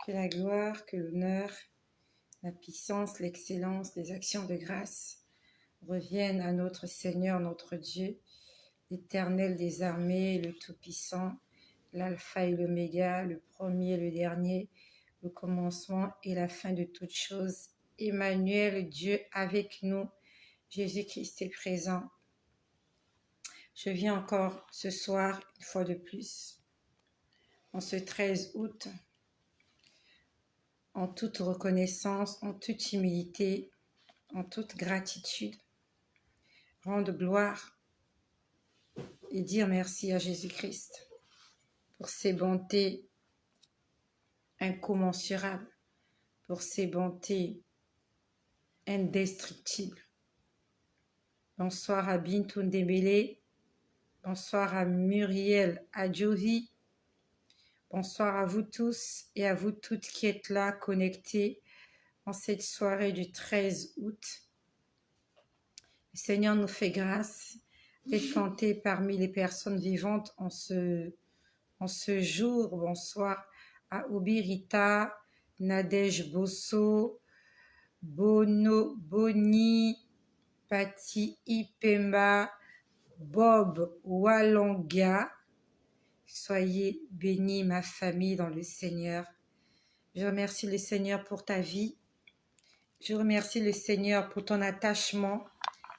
Que la gloire, que l'honneur, la puissance, l'excellence, les actions de grâce reviennent à notre Seigneur, notre Dieu, l'Éternel des armées, le Tout-Puissant, l'Alpha et l'Oméga, le premier et le dernier, le commencement et la fin de toutes choses. Emmanuel, Dieu avec nous, Jésus-Christ est présent. Je viens encore ce soir, une fois de plus, en ce 13 août, en toute reconnaissance, en toute humilité, en toute gratitude, rendre gloire et dire merci à Jésus-Christ pour ses bontés incommensurables, pour ses bontés indestructibles. Bonsoir à Bintou Ndebele, bonsoir à Muriel Adjovi, bonsoir à vous tous et à vous toutes qui êtes là, connectés en cette soirée du 13 août. Le Seigneur nous fait grâce d'être compté parmi les personnes vivantes en ce jour. Bonsoir à Obirita, Nadège Bosso, Bono Boni, Pati Ipemba, Bob Walonga. Soyez bénis, ma famille, dans le Seigneur. Je remercie le Seigneur pour ta vie. Je remercie le Seigneur pour ton attachement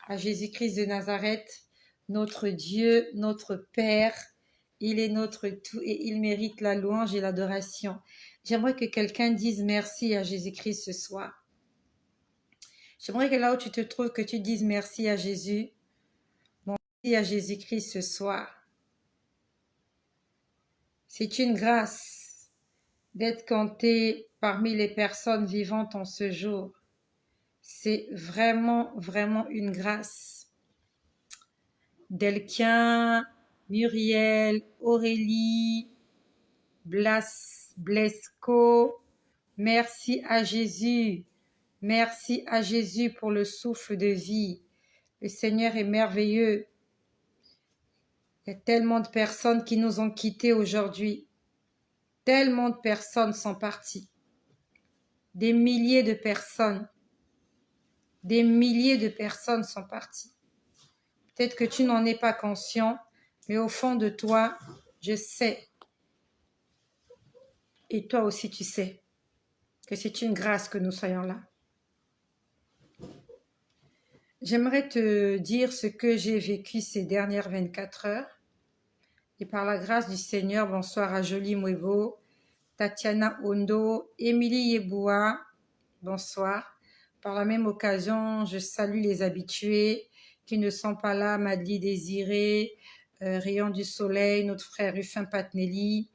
à Jésus-Christ de Nazareth, notre Dieu, notre Père. Il est notre tout et il mérite la louange et l'adoration. J'aimerais que quelqu'un dise merci à Jésus-Christ ce soir. J'aimerais que là où tu te trouves, que tu dises merci à Jésus. Merci à Jésus-Christ ce soir. C'est une grâce d'être compté parmi les personnes vivantes en ce jour. C'est vraiment, vraiment une grâce. Delquin, Muriel, Aurélie, Blesco, merci à Jésus. Merci à Jésus pour le souffle de vie. Le Seigneur est merveilleux. Il y a tellement de personnes qui nous ont quittés aujourd'hui. Tellement de personnes sont parties. Des milliers de personnes sont parties. Peut-être que tu n'en es pas conscient, mais au fond de toi, je sais, et toi aussi tu sais, que c'est une grâce que nous soyons là. J'aimerais te dire ce que j'ai vécu ces dernières 24 heures. Et par la grâce du Seigneur, bonsoir à Jolie Mwebo, Tatiana Ondo, Émilie Yeboua, bonsoir. Par la même occasion, je salue les habitués qui ne sont pas là, Madly Désiré, Rayon du Soleil, notre frère Rufin Patnelli,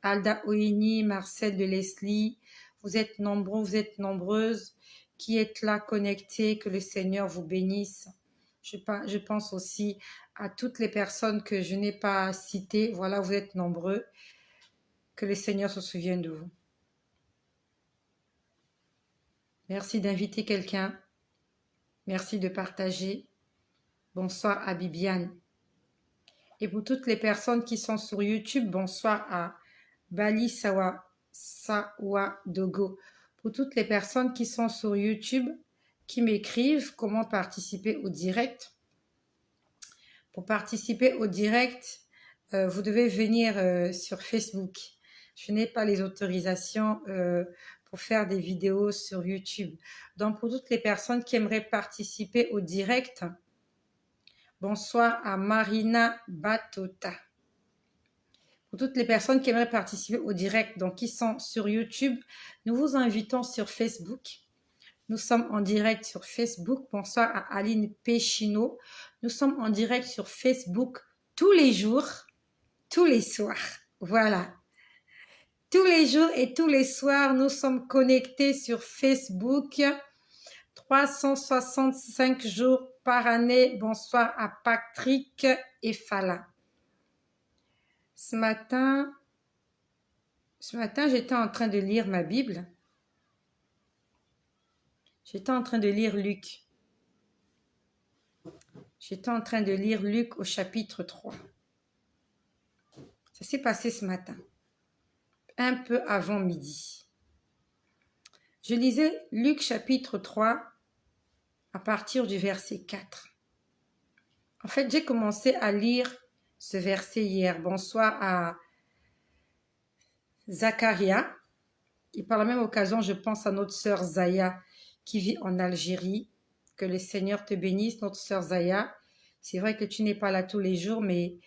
Alda Oini, Marcel de Leslie. Vous êtes nombreux, vous êtes nombreuses qui êtes là connectés, que le Seigneur vous bénisse. Je pense aussi à toutes les personnes que je n'ai pas citées. Voilà, vous êtes nombreux. Que le Seigneur se souvienne de vous. Merci d'inviter quelqu'un. Merci de partager. Bonsoir à Bibiane. Et pour toutes les personnes qui sont sur YouTube, bonsoir à Bali Sawa Dogo. Pour toutes les personnes qui sont sur YouTube, qui m'écrivent comment participer au direct. Pour participer au direct, vous devez venir sur Facebook. Je n'ai pas les autorisations pour faire des vidéos sur YouTube. Donc, pour toutes les personnes qui aimeraient participer au direct, bonsoir à Marina Batota. Pour toutes les personnes qui aimeraient participer au direct, donc qui sont sur YouTube, nous vous invitons sur Facebook. Nous sommes en direct sur Facebook. Bonsoir à Aline Péchino. Nous sommes en direct sur Facebook tous les jours, tous les soirs. Voilà. Tous les jours et tous les soirs, nous sommes connectés sur Facebook. 365 jours par année. Bonsoir à Patrick et Fala. Ce matin, j'étais en train de lire ma Bible. J'étais en train de lire Luc. J'étais en train de lire Luc au chapitre 3. Ça s'est passé ce matin, un peu avant midi. Je lisais Luc chapitre 3 à partir du verset 4. En fait, j'ai commencé à lire ce verset hier. Bonsoir à Zacharia. Et par la même occasion, je pense à notre sœur Zaya qui vit en Algérie. Que le Seigneur te bénisse, notre sœur Zaya. C'est vrai que tu n'es pas là tous les jours, mais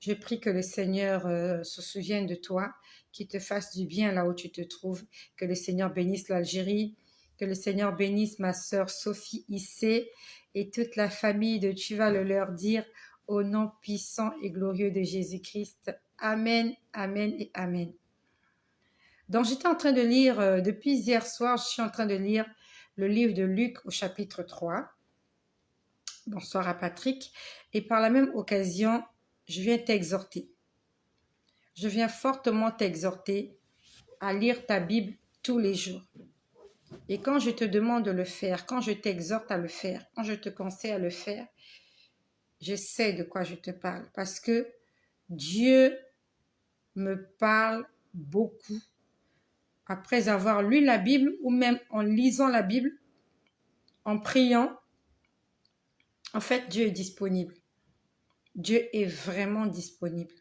je prie que le Seigneur se souvienne de toi, qu'il te fasse du bien là où tu te trouves, que le Seigneur bénisse l'Algérie, que le Seigneur bénisse ma sœur Sophie Issé et toute la famille de Tu vas le leur dire au nom puissant et glorieux de Jésus-Christ. Amen, amen et amen. Donc j'étais en train de lire, depuis hier soir, je suis en train de lire le livre de Luc au chapitre 3. Bonsoir à Patrick. Et par la même occasion, je viens t'exhorter. Je viens fortement t'exhorter à lire ta Bible tous les jours. Et quand je te demande de le faire, quand je t'exhorte à le faire, quand je te conseille à le faire, je sais de quoi je te parle. Parce que Dieu me parle beaucoup. Après avoir lu la Bible ou même en lisant la Bible, en priant, en fait, Dieu est disponible. Dieu est vraiment disponible.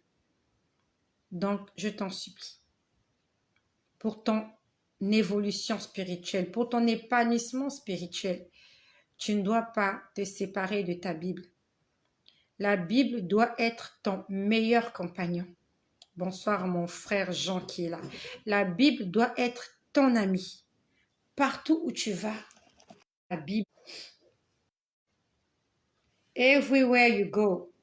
Donc, je t'en supplie, pour ton évolution spirituelle, pour ton épanouissement spirituel, tu ne dois pas te séparer de ta Bible. La Bible doit être ton meilleur compagnon. Bonsoir mon frère Jean qui est là. La Bible doit être ton ami. Partout où tu vas, la Bible. Everywhere you go,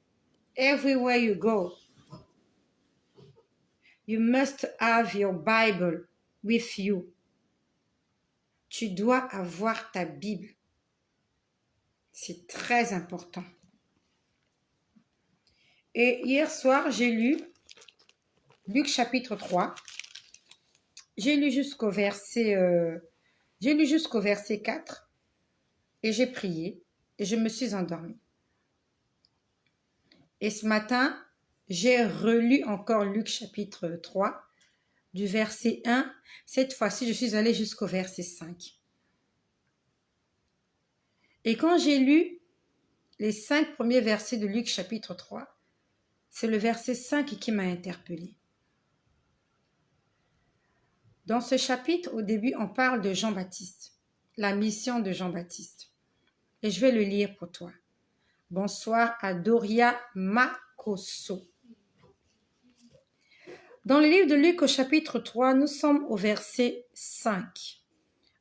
you must have your Bible with you. Tu dois avoir ta Bible. C'est très important. Et hier soir, j'ai lu Luc chapitre 3. J'ai lu jusqu'au verset 4 et j'ai prié et je me suis endormie. Et ce matin, j'ai relu encore Luc chapitre 3 du verset 1. Cette fois-ci, je suis allée jusqu'au verset 5. Et quand j'ai lu les 5 premiers versets de Luc chapitre 3, c'est le verset 5 qui m'a interpellée. Dans ce chapitre, au début, on parle de Jean-Baptiste, la mission de Jean-Baptiste. Et je vais le lire pour toi. Bonsoir à Doria Makoso. Dans le livre de Luc au chapitre 3, nous sommes au verset 5.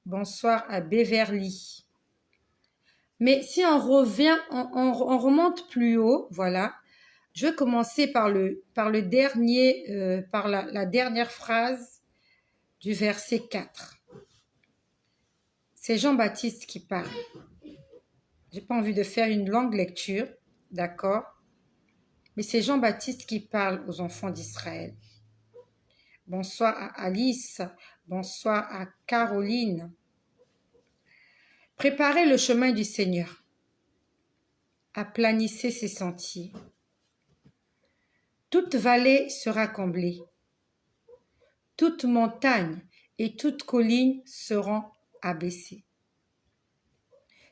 Bonsoir à Beverly. Mais si on revient, on remonte plus haut, voilà. Je vais commencer par la dernière phrase du verset 4. C'est Jean-Baptiste qui parle. J'ai pas envie de faire une longue lecture, d'accord? Mais c'est Jean-Baptiste qui parle aux enfants d'Israël. Bonsoir à Alice, bonsoir à Caroline. Préparez le chemin du Seigneur. Aplanissez ses sentiers. Toute vallée sera comblée. Toute montagne et toute colline seront abaissées.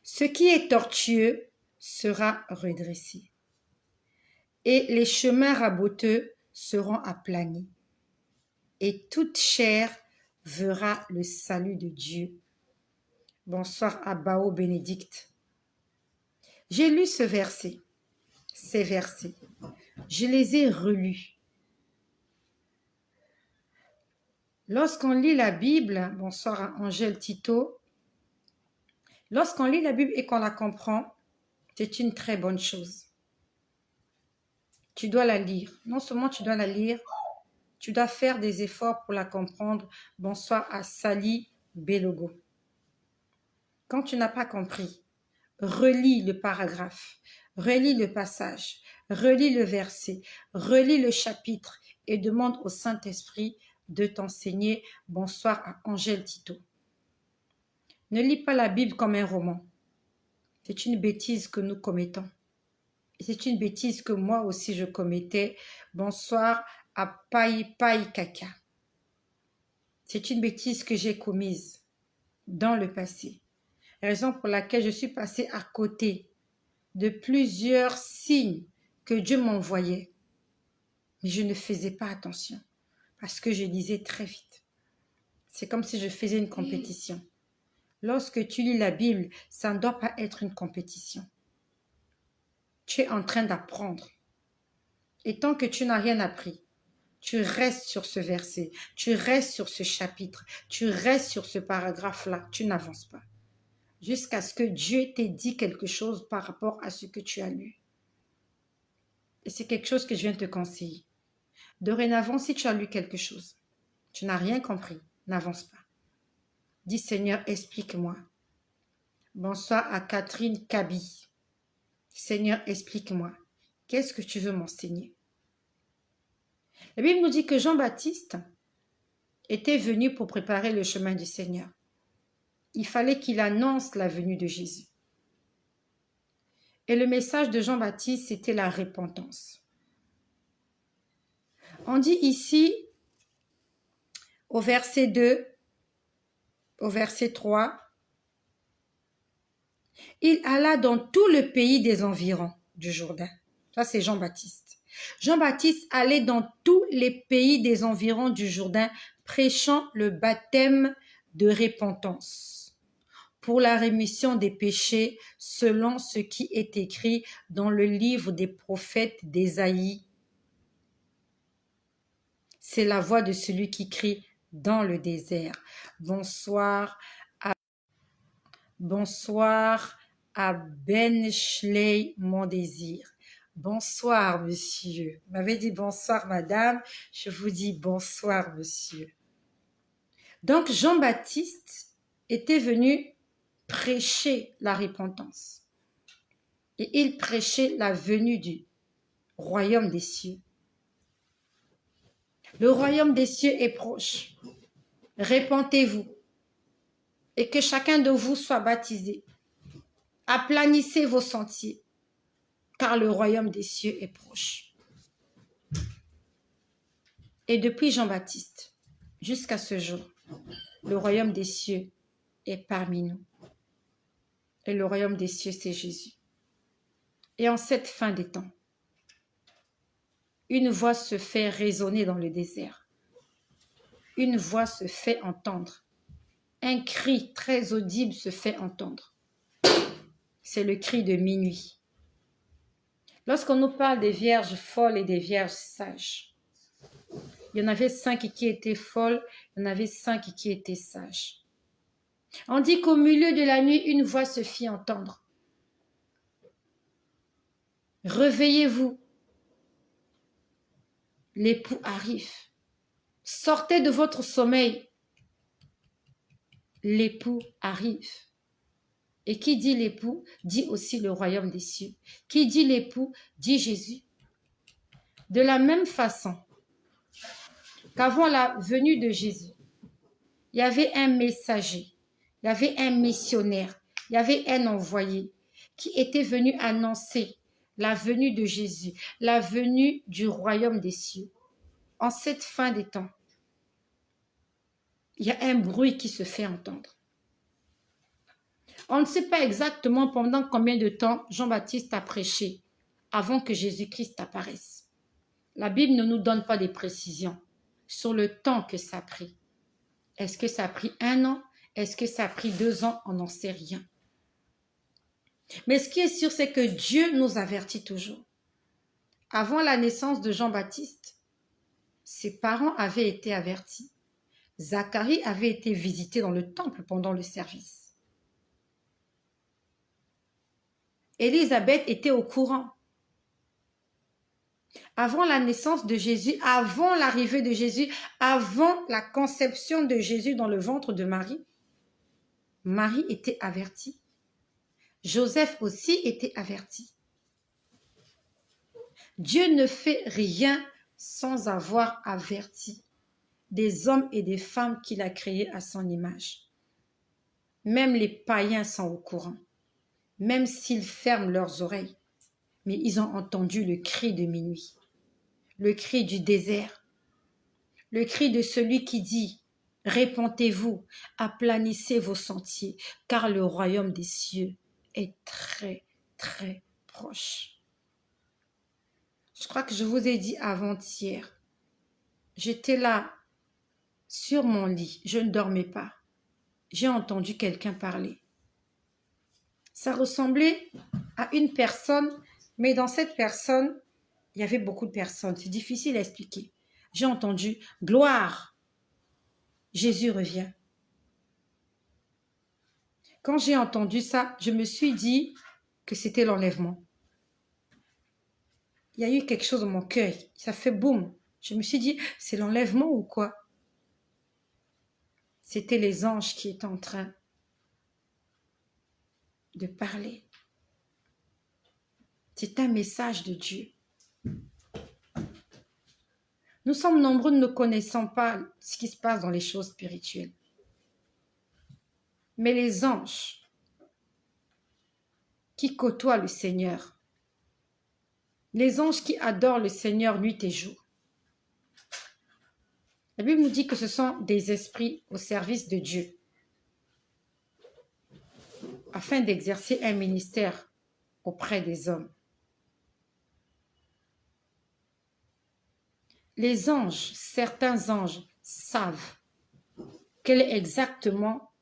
Ce qui est tortueux sera redressé. Et les chemins raboteux seront aplani. Et toute chair verra le salut de Dieu. Bonsoir à Bao Bénédicte. J'ai lu ces versets. Je les ai relus. Lorsqu'on lit la Bible, bonsoir à Angèle Tito, lorsqu'on lit la Bible et qu'on la comprend, c'est une très bonne chose. Tu dois la lire. Non seulement tu dois la lire, tu dois faire des efforts pour la comprendre. Bonsoir à Sally Belogo. Quand tu n'as pas compris, relis le paragraphe, relis le passage, relis le verset, relis le chapitre et demande au Saint-Esprit de t'enseigner. Bonsoir à Angèle Tito. Ne lis pas la Bible comme un roman. C'est une bêtise que nous commettons. Et c'est une bêtise que moi aussi je commettais. Bonsoir à Pai Pai Kaka. C'est une bêtise que j'ai commise. dans le passé. Raison pour laquelle je suis passée à côté de plusieurs signes que Dieu m'envoyait. Mais je ne faisais pas attention parce que je lisais très vite. C'est comme si je faisais une compétition. Lorsque tu lis la Bible, ça ne doit pas être une compétition. Tu es en train d'apprendre. Et tant que tu n'as rien appris, tu restes sur ce verset, tu restes sur ce chapitre, tu restes sur ce paragraphe-là, tu n'avances pas. Jusqu'à ce que Dieu t'ait dit quelque chose par rapport à ce que tu as lu. Et c'est quelque chose que je viens te conseiller. Dorénavant, si tu as lu quelque chose, tu n'as rien compris, n'avance pas. Dis Seigneur, explique-moi. Bonsoir à Catherine Kaby. Seigneur, explique-moi. Qu'est-ce que tu veux m'enseigner? La Bible nous dit que Jean-Baptiste était venu pour préparer le chemin du Seigneur. Il fallait qu'il annonce la venue de Jésus. Et le message de Jean-Baptiste, c'était la repentance. On dit ici, au verset 2, au verset 3, il alla dans tout le pays des environs du Jourdain. Ça, c'est Jean-Baptiste. Jean-Baptiste allait dans tous les pays des environs du Jourdain, prêchant le baptême de repentance pour la rémission des péchés, selon ce qui est écrit dans le livre des prophètes d'Ésaïe. C'est la voix de celui qui crie dans le désert. Bonsoir à Ben Schley, mon désir. Bonsoir, monsieur. Vous m'avez dit bonsoir, madame. Je vous dis bonsoir, monsieur. Donc, Jean-Baptiste était venu prêcher la repentance. Et il prêchait la venue du royaume des cieux. Le royaume des cieux est proche. Repentez-vous et que chacun de vous soit baptisé. Aplanissez vos sentiers, car le royaume des cieux est proche. Et depuis Jean-Baptiste jusqu'à ce jour, le royaume des cieux est parmi nous. Et le royaume des cieux, c'est Jésus. Et en cette fin des temps, une voix se fait résonner dans le désert. Une voix se fait entendre. Un cri très audible se fait entendre. C'est le cri de minuit. Lorsqu'on nous parle des vierges folles et des vierges sages, il y en avait 5 qui étaient folles, il y en avait 5 qui étaient sages. On dit qu'au milieu de la nuit, une voix se fit entendre. Réveillez-vous, l'époux arrive. Sortez de votre sommeil, l'époux arrive. Et qui dit l'époux, dit aussi le royaume des cieux. Qui dit l'époux, dit Jésus. De la même façon qu'avant la venue de Jésus, il y avait un messager, il y avait un missionnaire, il y avait un envoyé qui était venu annoncer la venue de Jésus, la venue du royaume des cieux. En cette fin des temps, il y a un bruit qui se fait entendre. On ne sait pas exactement pendant combien de temps Jean-Baptiste a prêché avant que Jésus-Christ apparaisse. La Bible ne nous donne pas des précisions sur le temps que ça a pris. Est-ce que ça a pris 1 an? Est-ce que ça a pris 2 ans? On n'en sait rien. Mais ce qui est sûr, c'est que Dieu nous avertit toujours. Avant la naissance de Jean-Baptiste, ses parents avaient été avertis. Zacharie avait été visité dans le temple pendant le service. Élisabeth était au courant. Avant la naissance de Jésus, avant l'arrivée de Jésus, avant la conception de Jésus dans le ventre de Marie, Marie était avertie. Joseph aussi était averti. Dieu ne fait rien sans avoir averti des hommes et des femmes qu'il a créés à son image. Même les païens sont au courant, même s'ils ferment leurs oreilles. Mais ils ont entendu le cri de minuit, le cri du désert, le cri de celui qui dit Répentez-vous, aplanissez vos sentiers, car le royaume des cieux est très, très proche. Je crois que je vous ai dit avant-hier, j'étais là, sur mon lit, je ne dormais pas. J'ai entendu quelqu'un parler. Ça ressemblait à une personne, mais dans cette personne, il y avait beaucoup de personnes. C'est difficile à expliquer. J'ai entendu « Gloire !» Jésus revient. Quand j'ai entendu ça, je me suis dit que c'était l'enlèvement. Il y a eu quelque chose dans mon cœur. Ça fait boum. Je me suis dit, c'est l'enlèvement ou quoi? C'était les anges qui étaient en train de parler. C'est un message de Dieu. Nous sommes nombreux, nous ne connaissons pas ce qui se passe dans les choses spirituelles. Mais les anges qui côtoient le Seigneur, les anges qui adorent le Seigneur nuit et jour, la Bible nous dit que ce sont des esprits au service de Dieu afin d'exercer un ministère auprès des hommes. Les anges, certains anges savent quelle est exactement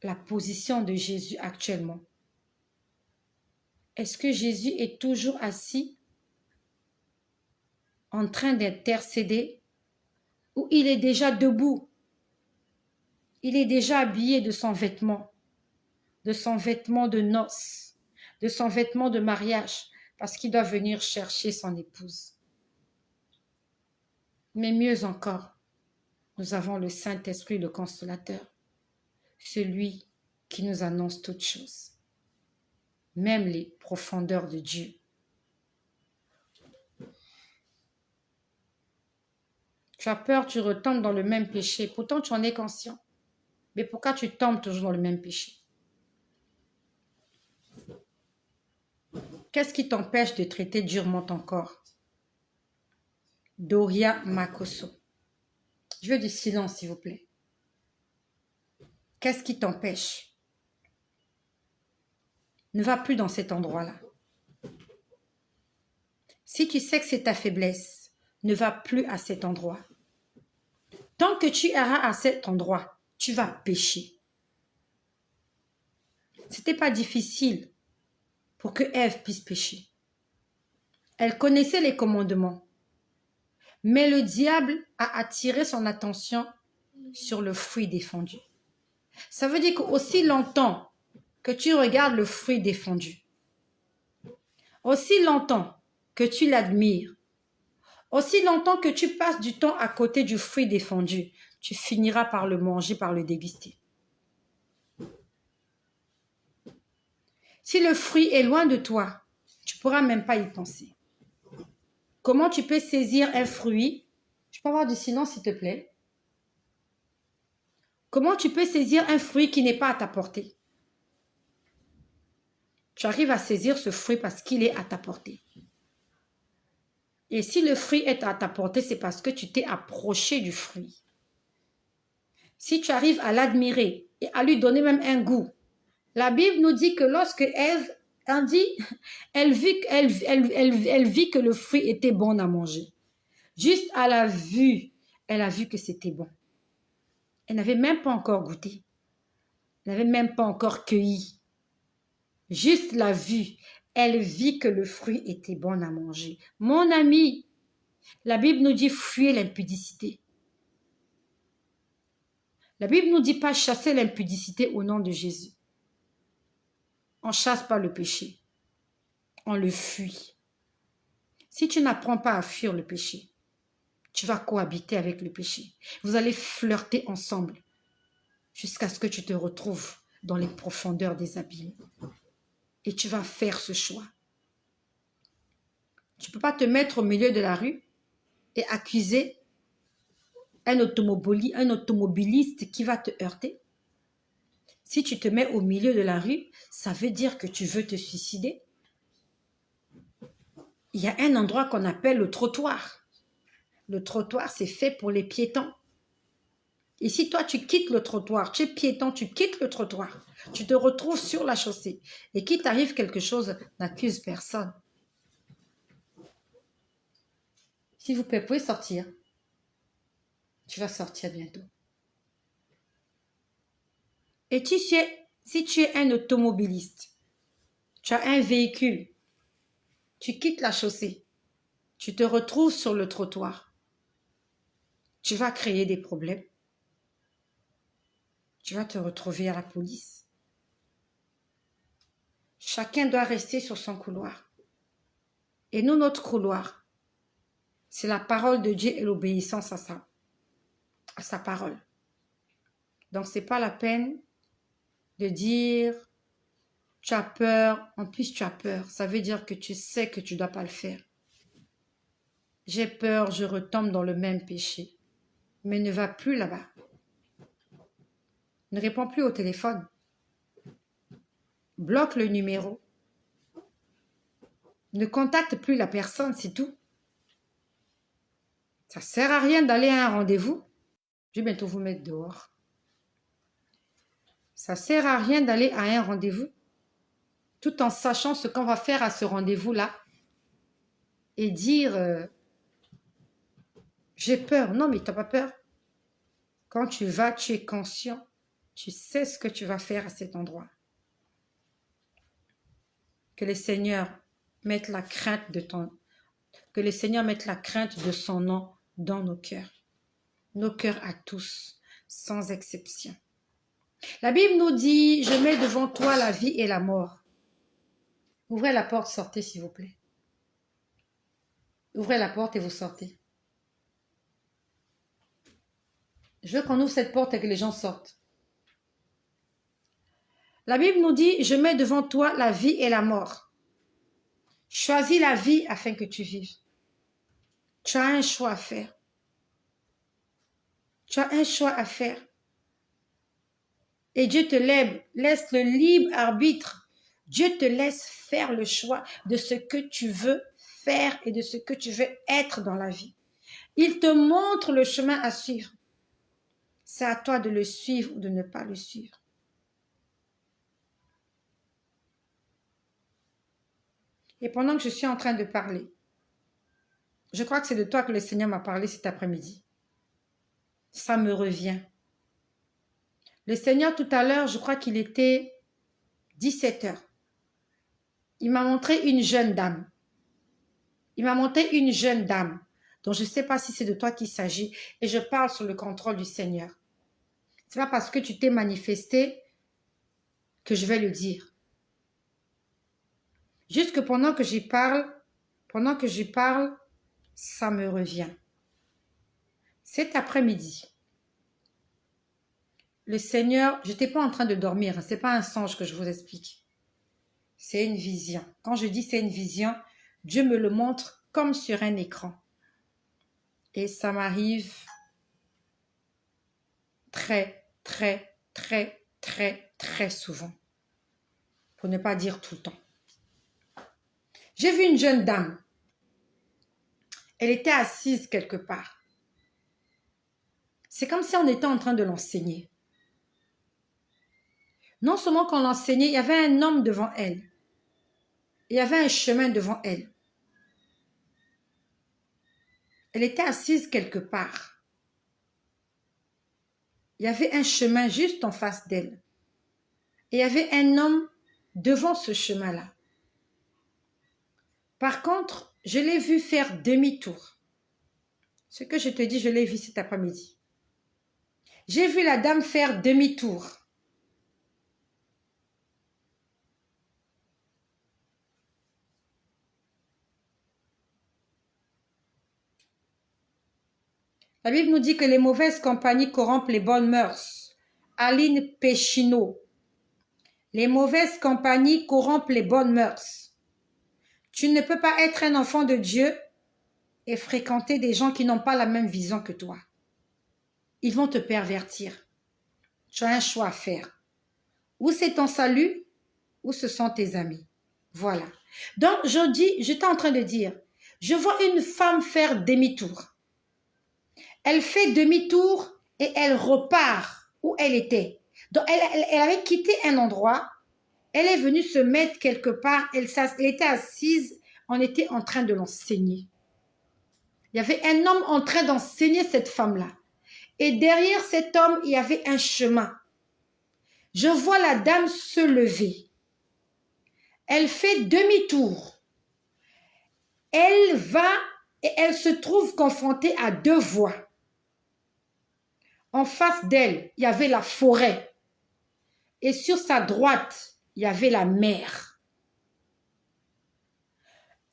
la position de Jésus actuellement. Est-ce que Jésus est toujours assis en train d'intercéder ou il est déjà debout? Il est déjà habillé de son vêtement de noces, de son vêtement de mariage, parce qu'il doit venir chercher son épouse. Mais mieux encore, nous avons le Saint-Esprit, le Consolateur, celui qui nous annonce toutes choses, même les profondeurs de Dieu. Tu as peur, tu retombes dans le même péché, pourtant tu en es conscient. Mais pourquoi tu tombes toujours dans le même péché? Qu'est-ce qui t'empêche de traiter durement ton corps? Doria Makoso. Je veux du silence, s'il vous plaît. Qu'est-ce qui t'empêche? Ne va plus dans cet endroit-là. Si tu sais que c'est ta faiblesse, ne va plus à cet endroit. Tant que tu iras à cet endroit, tu vas pécher. C'était pas difficile pour que Ève puisse pécher. Elle connaissait les commandements. Mais le diable a attiré son attention sur le fruit défendu. Ça veut dire qu'aussi longtemps que tu regardes le fruit défendu, aussi longtemps que tu l'admires, aussi longtemps que tu passes du temps à côté du fruit défendu, tu finiras par le manger, par le déguster. Si le fruit est loin de toi, tu ne pourras même pas y penser. Comment tu peux saisir un fruit? Je peux avoir du silence, s'il te plaît? Comment tu peux saisir un fruit qui n'est pas à ta portée? Tu arrives à saisir ce fruit parce qu'il est à ta portée. Et si le fruit est à ta portée, c'est parce que tu t'es approché du fruit. Si tu arrives à l'admirer et à lui donner même un goût, la Bible nous dit que lorsque Ève elle vit que le fruit était bon à manger. Juste à la vue, elle a vu que c'était bon. Elle n'avait même pas encore goûté. Elle n'avait même pas encore cueilli. Juste la vue, elle vit que le fruit était bon à manger. Mon ami, la Bible nous dit fuyez l'impudicité. La Bible nous dit pas chasser l'impudicité au nom de Jésus. On ne chasse pas le péché. On le fuit. Si tu n'apprends pas à fuir le péché, tu vas cohabiter avec le péché. Vous allez flirter ensemble jusqu'à ce que tu te retrouves dans les profondeurs des abîmes. Et tu vas faire ce choix. Tu ne peux pas te mettre au milieu de la rue et accuser un automobiliste qui va te heurter. Si tu te mets au milieu de la rue, ça veut dire que tu veux te suicider. Il y a un endroit qu'on appelle le trottoir. Le trottoir, c'est fait pour les piétons. Et si toi, tu quittes le trottoir, tu es piéton, tu quittes le trottoir, tu te retrouves sur la chaussée, et qu'il t'arrive quelque chose, n'accuse personne. S'il vous plaît, vous pouvez sortir. Tu vas sortir bientôt. Et si tu es un automobiliste, tu as un véhicule, tu quittes la chaussée, tu te retrouves sur le trottoir, tu vas créer des problèmes. Tu vas te retrouver à la police. Chacun doit rester sur son couloir. Et nous, notre couloir, c'est la parole de Dieu et l'obéissance à sa parole. Donc, ce n'est pas la peine de dire tu as peur, en plus tu as peur. Ça veut dire que tu sais que tu ne dois pas le faire. J'ai peur, je retombe dans le même péché. Mais ne va plus là-bas. Ne réponds plus au téléphone. Bloque le numéro. Ne contacte plus la personne, c'est tout. Ça ne sert à rien d'aller à un rendez-vous. Je vais bientôt vous mettre dehors. Ça ne sert à rien d'aller à un rendez-vous tout en sachant ce qu'on va faire à ce rendez-vous-là et dire j'ai peur. Non, mais tu n'as pas peur. Quand tu vas, tu es conscient. Tu sais ce que tu vas faire à cet endroit. Que le Seigneur mette la crainte de son nom dans nos cœurs. Nos cœurs à tous, sans exception. La Bible nous dit, je mets devant toi la vie et la mort. Ouvrez la porte, sortez s'il vous plaît. Ouvrez la porte et vous sortez. Je veux qu'on ouvre cette porte et que les gens sortent. La Bible nous dit, je mets devant toi la vie et la mort. Choisis la vie afin que tu vives. Tu as un choix à faire. Tu as un choix à faire. Et Dieu te laisse le libre arbitre. Dieu te laisse faire le choix de ce que tu veux faire et de ce que tu veux être dans la vie. Il te montre le chemin à suivre. C'est à toi de le suivre ou de ne pas le suivre. Et pendant que je suis en train de parler, je crois que c'est de toi que le Seigneur m'a parlé cet après-midi. Ça me revient. Le Seigneur, tout à l'heure, je crois qu'il était 17 heures. Il m'a montré une jeune dame. Donc, je ne sais pas si c'est de toi qu'il s'agit. Et je parle sous le contrôle du Seigneur. Ce n'est pas parce que tu t'es manifesté que je vais le dire. Juste que pendant que j'y parle, ça me revient. Cet après-midi, le Seigneur, je n'étais pas en train de dormir. Ce n'est pas un songe que je vous explique. C'est une vision. Quand je dis c'est une vision, Dieu me le montre comme sur un écran. Et ça m'arrive très, très, très, très, très souvent. Pour ne pas dire tout le temps. J'ai vu une jeune dame. Elle était assise quelque part. C'est comme si on était en train de l'enseigner. Non seulement qu'on l'enseignait, il y avait un homme devant elle. Il y avait un chemin devant elle. Elle était assise quelque part. Il y avait un chemin juste en face d'elle. Et il y avait un homme devant ce chemin-là. Par contre, je l'ai vu faire demi-tour. Ce que je te dis, je l'ai vu cet après-midi. J'ai vu la dame faire demi-tour. La Bible nous dit que les mauvaises compagnies corrompent les bonnes mœurs. Aline Péchineau. Les mauvaises compagnies corrompent les bonnes mœurs. Tu ne peux pas être un enfant de Dieu et fréquenter des gens qui n'ont pas la même vision que toi. Ils vont te pervertir. Tu as un choix à faire. Ou c'est ton salut, ou ce sont tes amis. Voilà. Donc, j'étais en train de dire, je vois une femme faire demi-tour. Elle fait demi-tour et elle repart où elle était. Donc, elle avait quitté un endroit, elle est venue se mettre quelque part, elle était assise, on était en train de l'enseigner. Il y avait un homme en train d'enseigner cette femme-là. Et derrière cet homme, il y avait un chemin. Je vois la dame se lever. Elle fait demi-tour. Elle va et elle se trouve confrontée à deux voies. En face d'elle, il y avait la forêt. Et sur sa droite, il y avait la mer.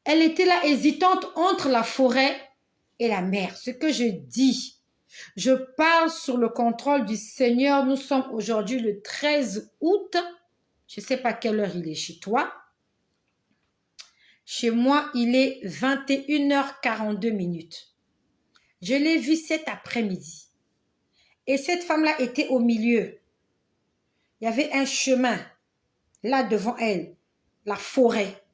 Elle était là hésitante entre la forêt et la mer. Ce que je dis, je parle sur le contrôle du Seigneur. Nous sommes aujourd'hui le 13 août. Je ne sais pas quelle heure il est chez toi. Chez moi, il est 21h42. Je l'ai vue cet après-midi. Et cette femme-là était au milieu. Il y avait un chemin là devant elle, la forêt.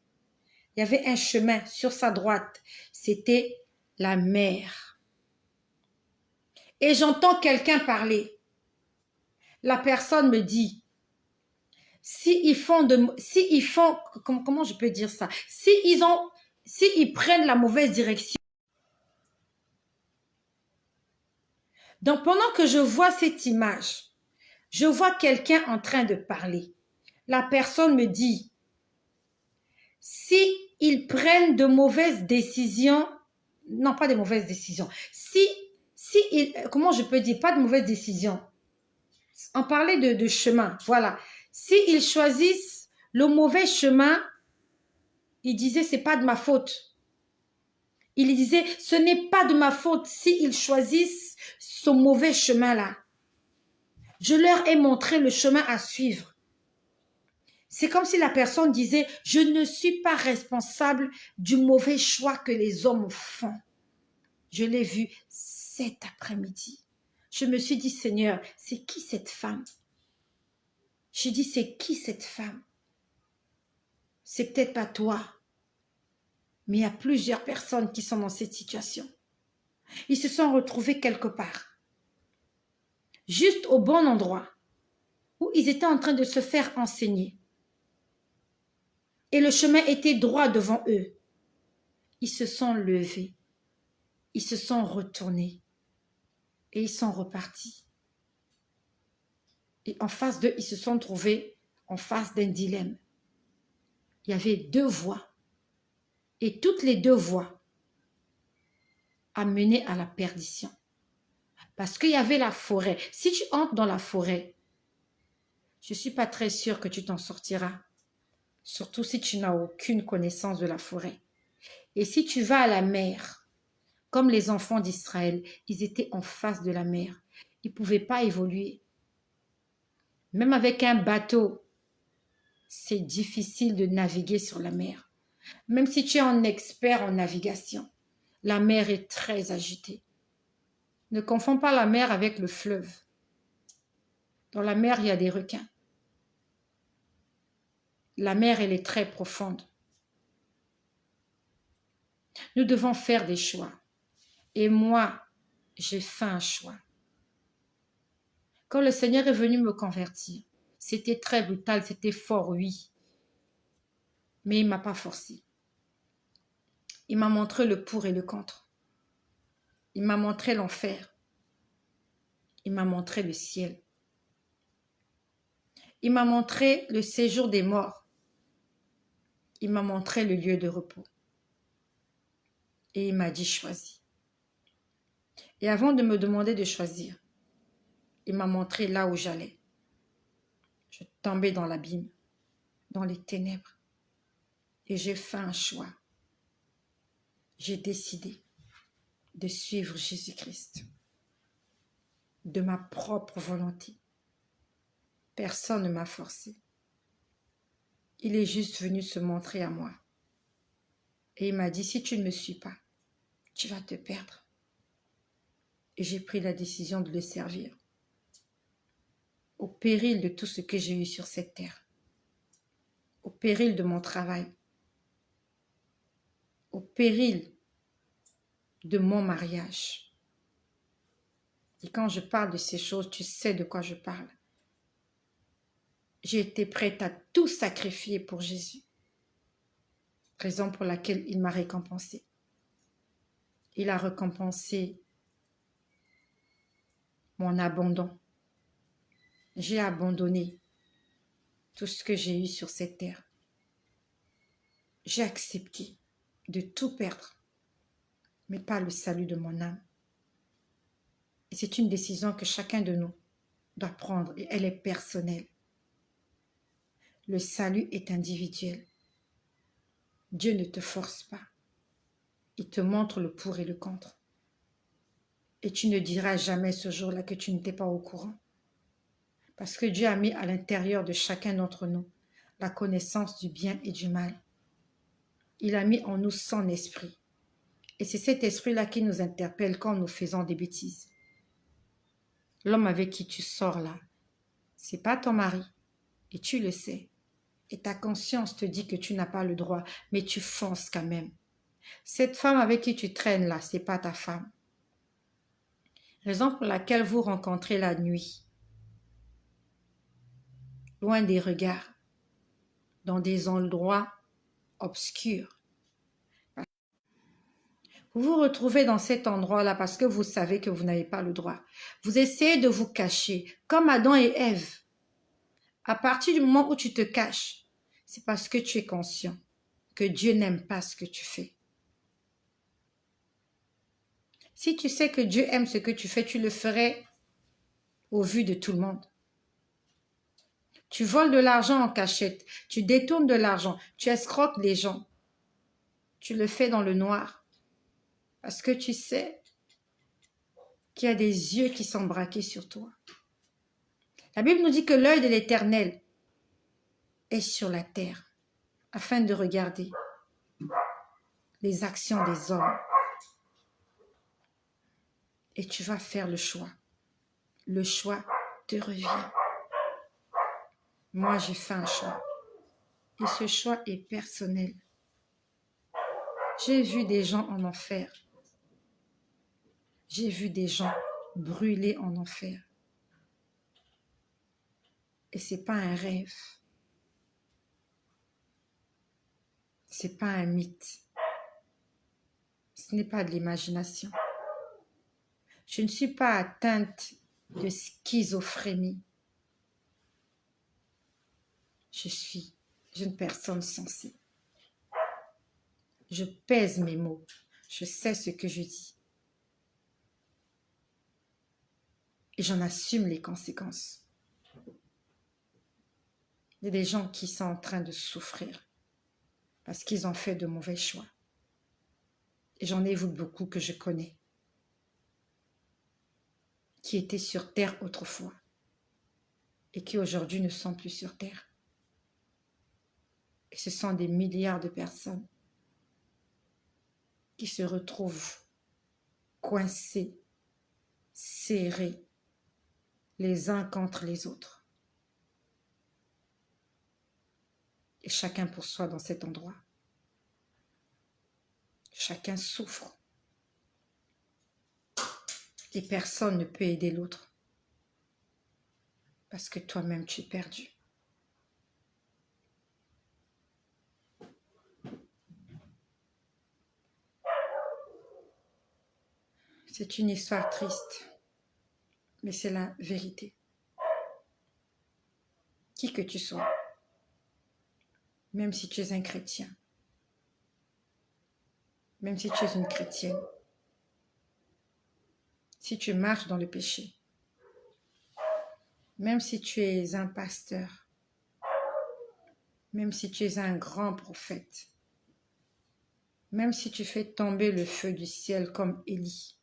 Il y avait un chemin sur sa droite. C'était la mer. Et j'entends quelqu'un parler. La personne me dit, comment je peux dire ça? S'ils prennent la mauvaise direction. Donc pendant que je vois cette image, je vois quelqu'un en train de parler. La personne me dit, s'ils prennent de mauvaises décisions, non pas de mauvaises décisions, comment je peux dire, pas de mauvaises décisions, on parlait de chemin, voilà. S'ils choisissent le mauvais chemin, il disait, c'est pas de ma faute. Il disait, ce n'est pas de ma faute s'ils choisissent ce mauvais chemin-là. Je leur ai montré le chemin à suivre. C'est comme si la personne disait, je ne suis pas responsable du mauvais choix que les hommes font. Je l'ai vu cet après-midi. Je me suis dit, Seigneur, c'est qui cette femme? J'ai dit, c'est qui cette femme? C'est peut-être pas toi, mais il y a plusieurs personnes qui sont dans cette situation. Ils se sont retrouvés quelque part, juste au bon endroit, où ils étaient en train de se faire enseigner. Et le chemin était droit devant eux. Ils se sont levés, ils se sont retournés et ils sont repartis. Et en face d'eux, ils se sont trouvés en face d'un dilemme. Il y avait deux voies. Et toutes les deux voies amenaient à la perdition. Parce qu'il y avait la forêt. Si tu entres dans la forêt, je ne suis pas très sûre que tu t'en sortiras. Surtout si tu n'as aucune connaissance de la forêt. Et si tu vas à la mer, comme les enfants d'Israël, ils étaient en face de la mer. Ils ne pouvaient pas évoluer. Même avec un bateau, c'est difficile de naviguer sur la mer. Même si tu es un expert en navigation, la mer est très agitée. Ne confonds pas la mer avec le fleuve. Dans la mer, il y a des requins. La mer, elle est très profonde. Nous devons faire des choix. Et moi, j'ai fait un choix. Quand le Seigneur est venu me convertir, c'était très brutal, c'était fort, oui. Mais il ne m'a pas forcé. Il m'a montré le pour et le contre. Il m'a montré l'enfer. Il m'a montré le ciel. Il m'a montré le séjour des morts. Il m'a montré le lieu de repos. Et il m'a dit choisis. Et avant de me demander de choisir, il m'a montré là où j'allais. Je tombais dans l'abîme, dans les ténèbres. Et j'ai fait un choix. J'ai décidé de suivre Jésus-Christ de ma propre volonté. Personne ne m'a forcé. Il est juste venu se montrer à moi. Et il m'a dit, si tu ne me suis pas, tu vas te perdre. Et j'ai pris la décision de le servir. Au péril de tout ce que j'ai eu sur cette terre. Au péril de mon travail. Au péril de mon mariage. Et quand je parle de ces choses, tu sais de quoi je parle. J'ai été prête à tout sacrifier pour Jésus. Raison pour laquelle il m'a récompensé. Il a récompensé mon abandon. J'ai abandonné tout ce que j'ai eu sur cette terre. J'ai accepté de tout perdre, mais pas le salut de mon âme. Et c'est une décision que chacun de nous doit prendre et elle est personnelle. Le salut est individuel. Dieu ne te force pas. Il te montre le pour et le contre. Et tu ne diras jamais ce jour-là que tu n'étais pas au courant. Parce que Dieu a mis à l'intérieur de chacun d'entre nous la connaissance du bien et du mal. Il a mis en nous son esprit. Et c'est cet esprit-là qui nous interpelle quand nous faisons des bêtises. L'homme avec qui tu sors là, c'est pas ton mari. Et tu le sais. Et ta conscience te dit que tu n'as pas le droit, mais tu fonces quand même. Cette femme avec qui tu traînes là, c'est pas ta femme. Raison pour laquelle vous rencontrez la nuit, loin des regards, dans des endroits obscurs. Vous vous retrouvez dans cet endroit-là parce que vous savez que vous n'avez pas le droit. Vous essayez de vous cacher, comme Adam et Ève. À partir du moment où tu te caches, c'est parce que tu es conscient que Dieu n'aime pas ce que tu fais. Si tu sais que Dieu aime ce que tu fais, tu le ferais au vu de tout le monde. Tu voles de l'argent en cachette, tu détournes de l'argent, tu escroques les gens. Tu le fais dans le noir parce que tu sais qu'il y a des yeux qui sont braqués sur toi. La Bible nous dit que l'œil de l'Éternel est sur la terre afin de regarder les actions des hommes. Et tu vas faire le choix. Le choix te revient. Moi, j'ai fait un choix. Et ce choix est personnel. J'ai vu des gens en enfer. J'ai vu des gens brûlés en enfer. Et c'est pas un rêve. C'est pas un mythe. Ce n'est pas de l'imagination. Je ne suis pas atteinte de schizophrénie. Je suis une personne sensée. Je pèse mes mots. Je sais ce que je dis. Et j'en assume les conséquences. Il y a des gens qui sont en train de souffrir parce qu'ils ont fait de mauvais choix. Et j'en ai vu beaucoup que je connais, qui étaient sur terre autrefois et qui aujourd'hui ne sont plus sur terre. Et ce sont des milliards de personnes qui se retrouvent coincés, serrés, les uns contre les autres. Et chacun pour soi dans cet endroit. Chacun souffre. Et personne ne peut aider l'autre. Parce que toi-même, tu es perdu. C'est une histoire triste, mais c'est la vérité. Qui que tu sois, même si tu es un chrétien, même si tu es une chrétienne, si tu marches dans le péché, même si tu es un pasteur, même si tu es un grand prophète, même si tu fais tomber le feu du ciel comme Élie,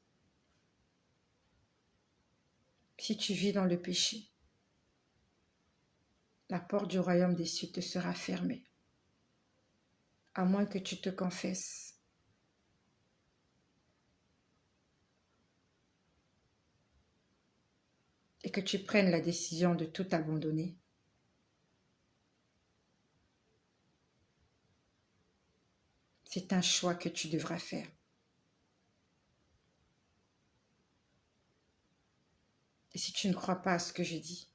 si tu vis dans le péché, la porte du royaume des cieux te sera fermée, à moins que tu te confesses. Et que tu prennes la décision de tout abandonner. C'est un choix que tu devras faire. Et si tu ne crois pas à ce que je dis,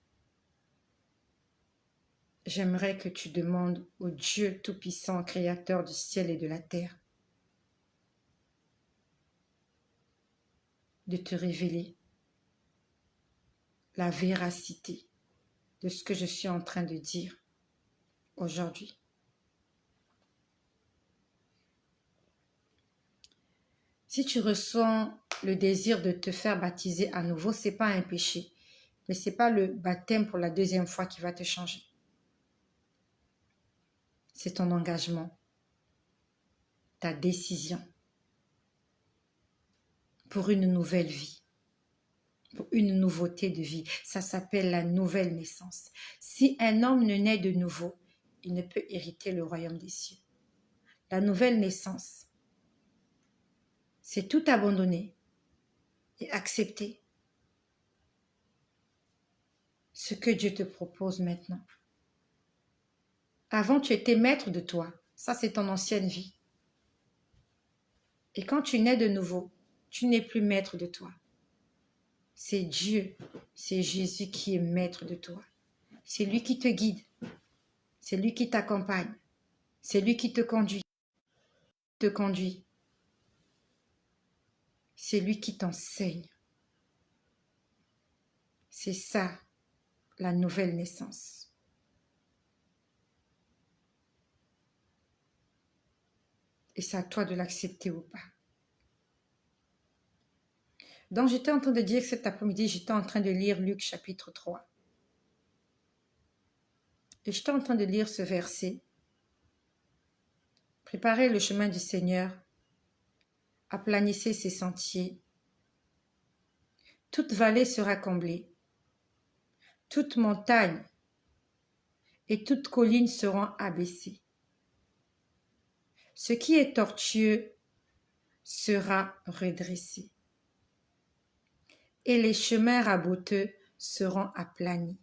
j'aimerais que tu demandes au Dieu Tout-Puissant, Créateur du ciel et de la terre, de te révéler la véracité de ce que je suis en train de dire aujourd'hui. Si tu ressens le désir de te faire baptiser à nouveau, ce n'est pas un péché, mais ce n'est pas le baptême pour la deuxième fois qui va te changer. C'est ton engagement, ta décision pour une nouvelle vie, pour une nouveauté de vie. Ça s'appelle la nouvelle naissance. Si un homme ne naît de nouveau, il ne peut hériter le royaume des cieux. La nouvelle naissance, c'est tout abandonner et accepter ce que Dieu te propose maintenant. Avant, tu étais maître de toi. Ça, c'est ton ancienne vie. Et quand tu nais de nouveau, tu n'es plus maître de toi. C'est Dieu, c'est Jésus qui est maître de toi. C'est lui qui te guide. C'est lui qui t'accompagne. C'est lui qui te conduit. C'est lui qui t'enseigne. C'est ça, la nouvelle naissance. Et c'est à toi de l'accepter ou pas. Donc, j'étais en train de dire que cet après-midi, j'étais en train de lire Luc chapitre 3. Et j'étais en train de lire ce verset. Préparez le chemin du Seigneur, aplanissez ses sentiers. Toute vallée sera comblée, toute montagne et toute colline seront abaissées. Ce qui est tortueux sera redressé, et les chemins raboteux seront aplanis,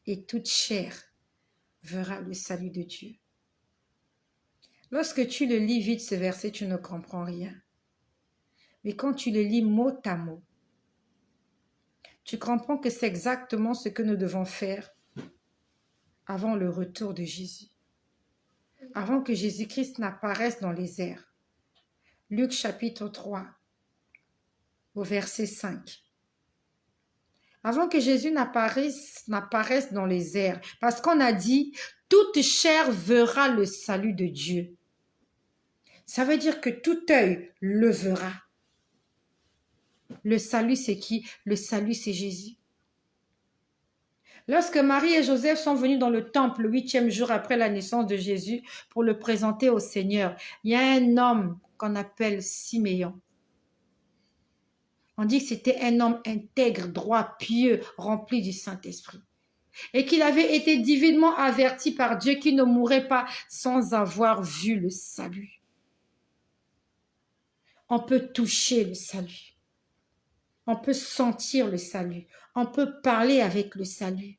et toute chair verra le salut de Dieu. Lorsque tu le lis vite ce verset, tu ne comprends rien. Mais quand tu le lis mot à mot, tu comprends que c'est exactement ce que nous devons faire avant le retour de Jésus. Avant que Jésus-Christ n'apparaisse dans les airs. Luc chapitre 3, au verset 5. Avant que Jésus n'apparaisse dans les airs, parce qu'on a dit, toute chair verra le salut de Dieu. Ça veut dire que tout œil le verra. Le salut, c'est qui? Le salut, c'est Jésus. Lorsque Marie et Joseph sont venus dans le temple le 8e jour après la naissance de Jésus pour le présenter au Seigneur, il y a un homme qu'on appelle Siméon. On dit que c'était un homme intègre, droit, pieux, rempli du Saint-Esprit. Et qu'il avait été divinement averti par Dieu qu'il ne mourrait pas sans avoir vu le salut. On peut toucher le salut. On peut sentir le salut. On peut parler avec le salut.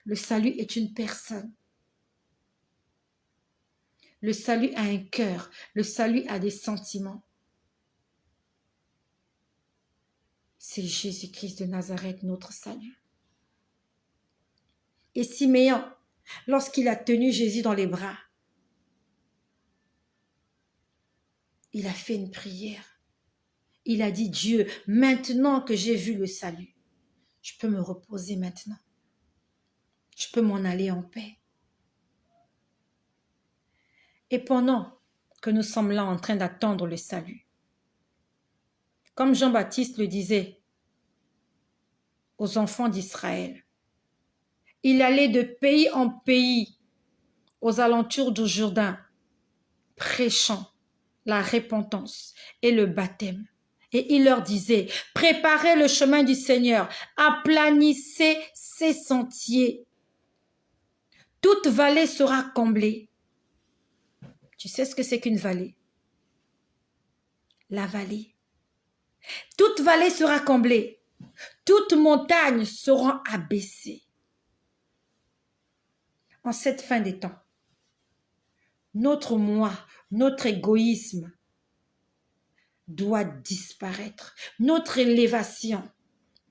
Le salut est une personne. Le salut a un cœur. Le salut a des sentiments. C'est Jésus-Christ de Nazareth, notre salut. Et Siméon, lorsqu'il a tenu Jésus dans les bras, il a fait une prière. Il a dit, Dieu, maintenant que j'ai vu le salut, je peux me reposer maintenant. Je peux m'en aller en paix. Et pendant que nous sommes là en train d'attendre le salut, comme Jean-Baptiste le disait aux enfants d'Israël, il allait de pays en pays aux alentours du Jourdain, prêchant la repentance et le baptême. Et il leur disait, préparez le chemin du Seigneur, aplanissez ses sentiers. Toute vallée sera comblée. Tu sais ce que c'est qu'une vallée? La vallée. Toute vallée sera comblée. Toute montagne sera abaissée. En cette fin des temps, notre moi, notre égoïsme doit disparaître. Notre élévation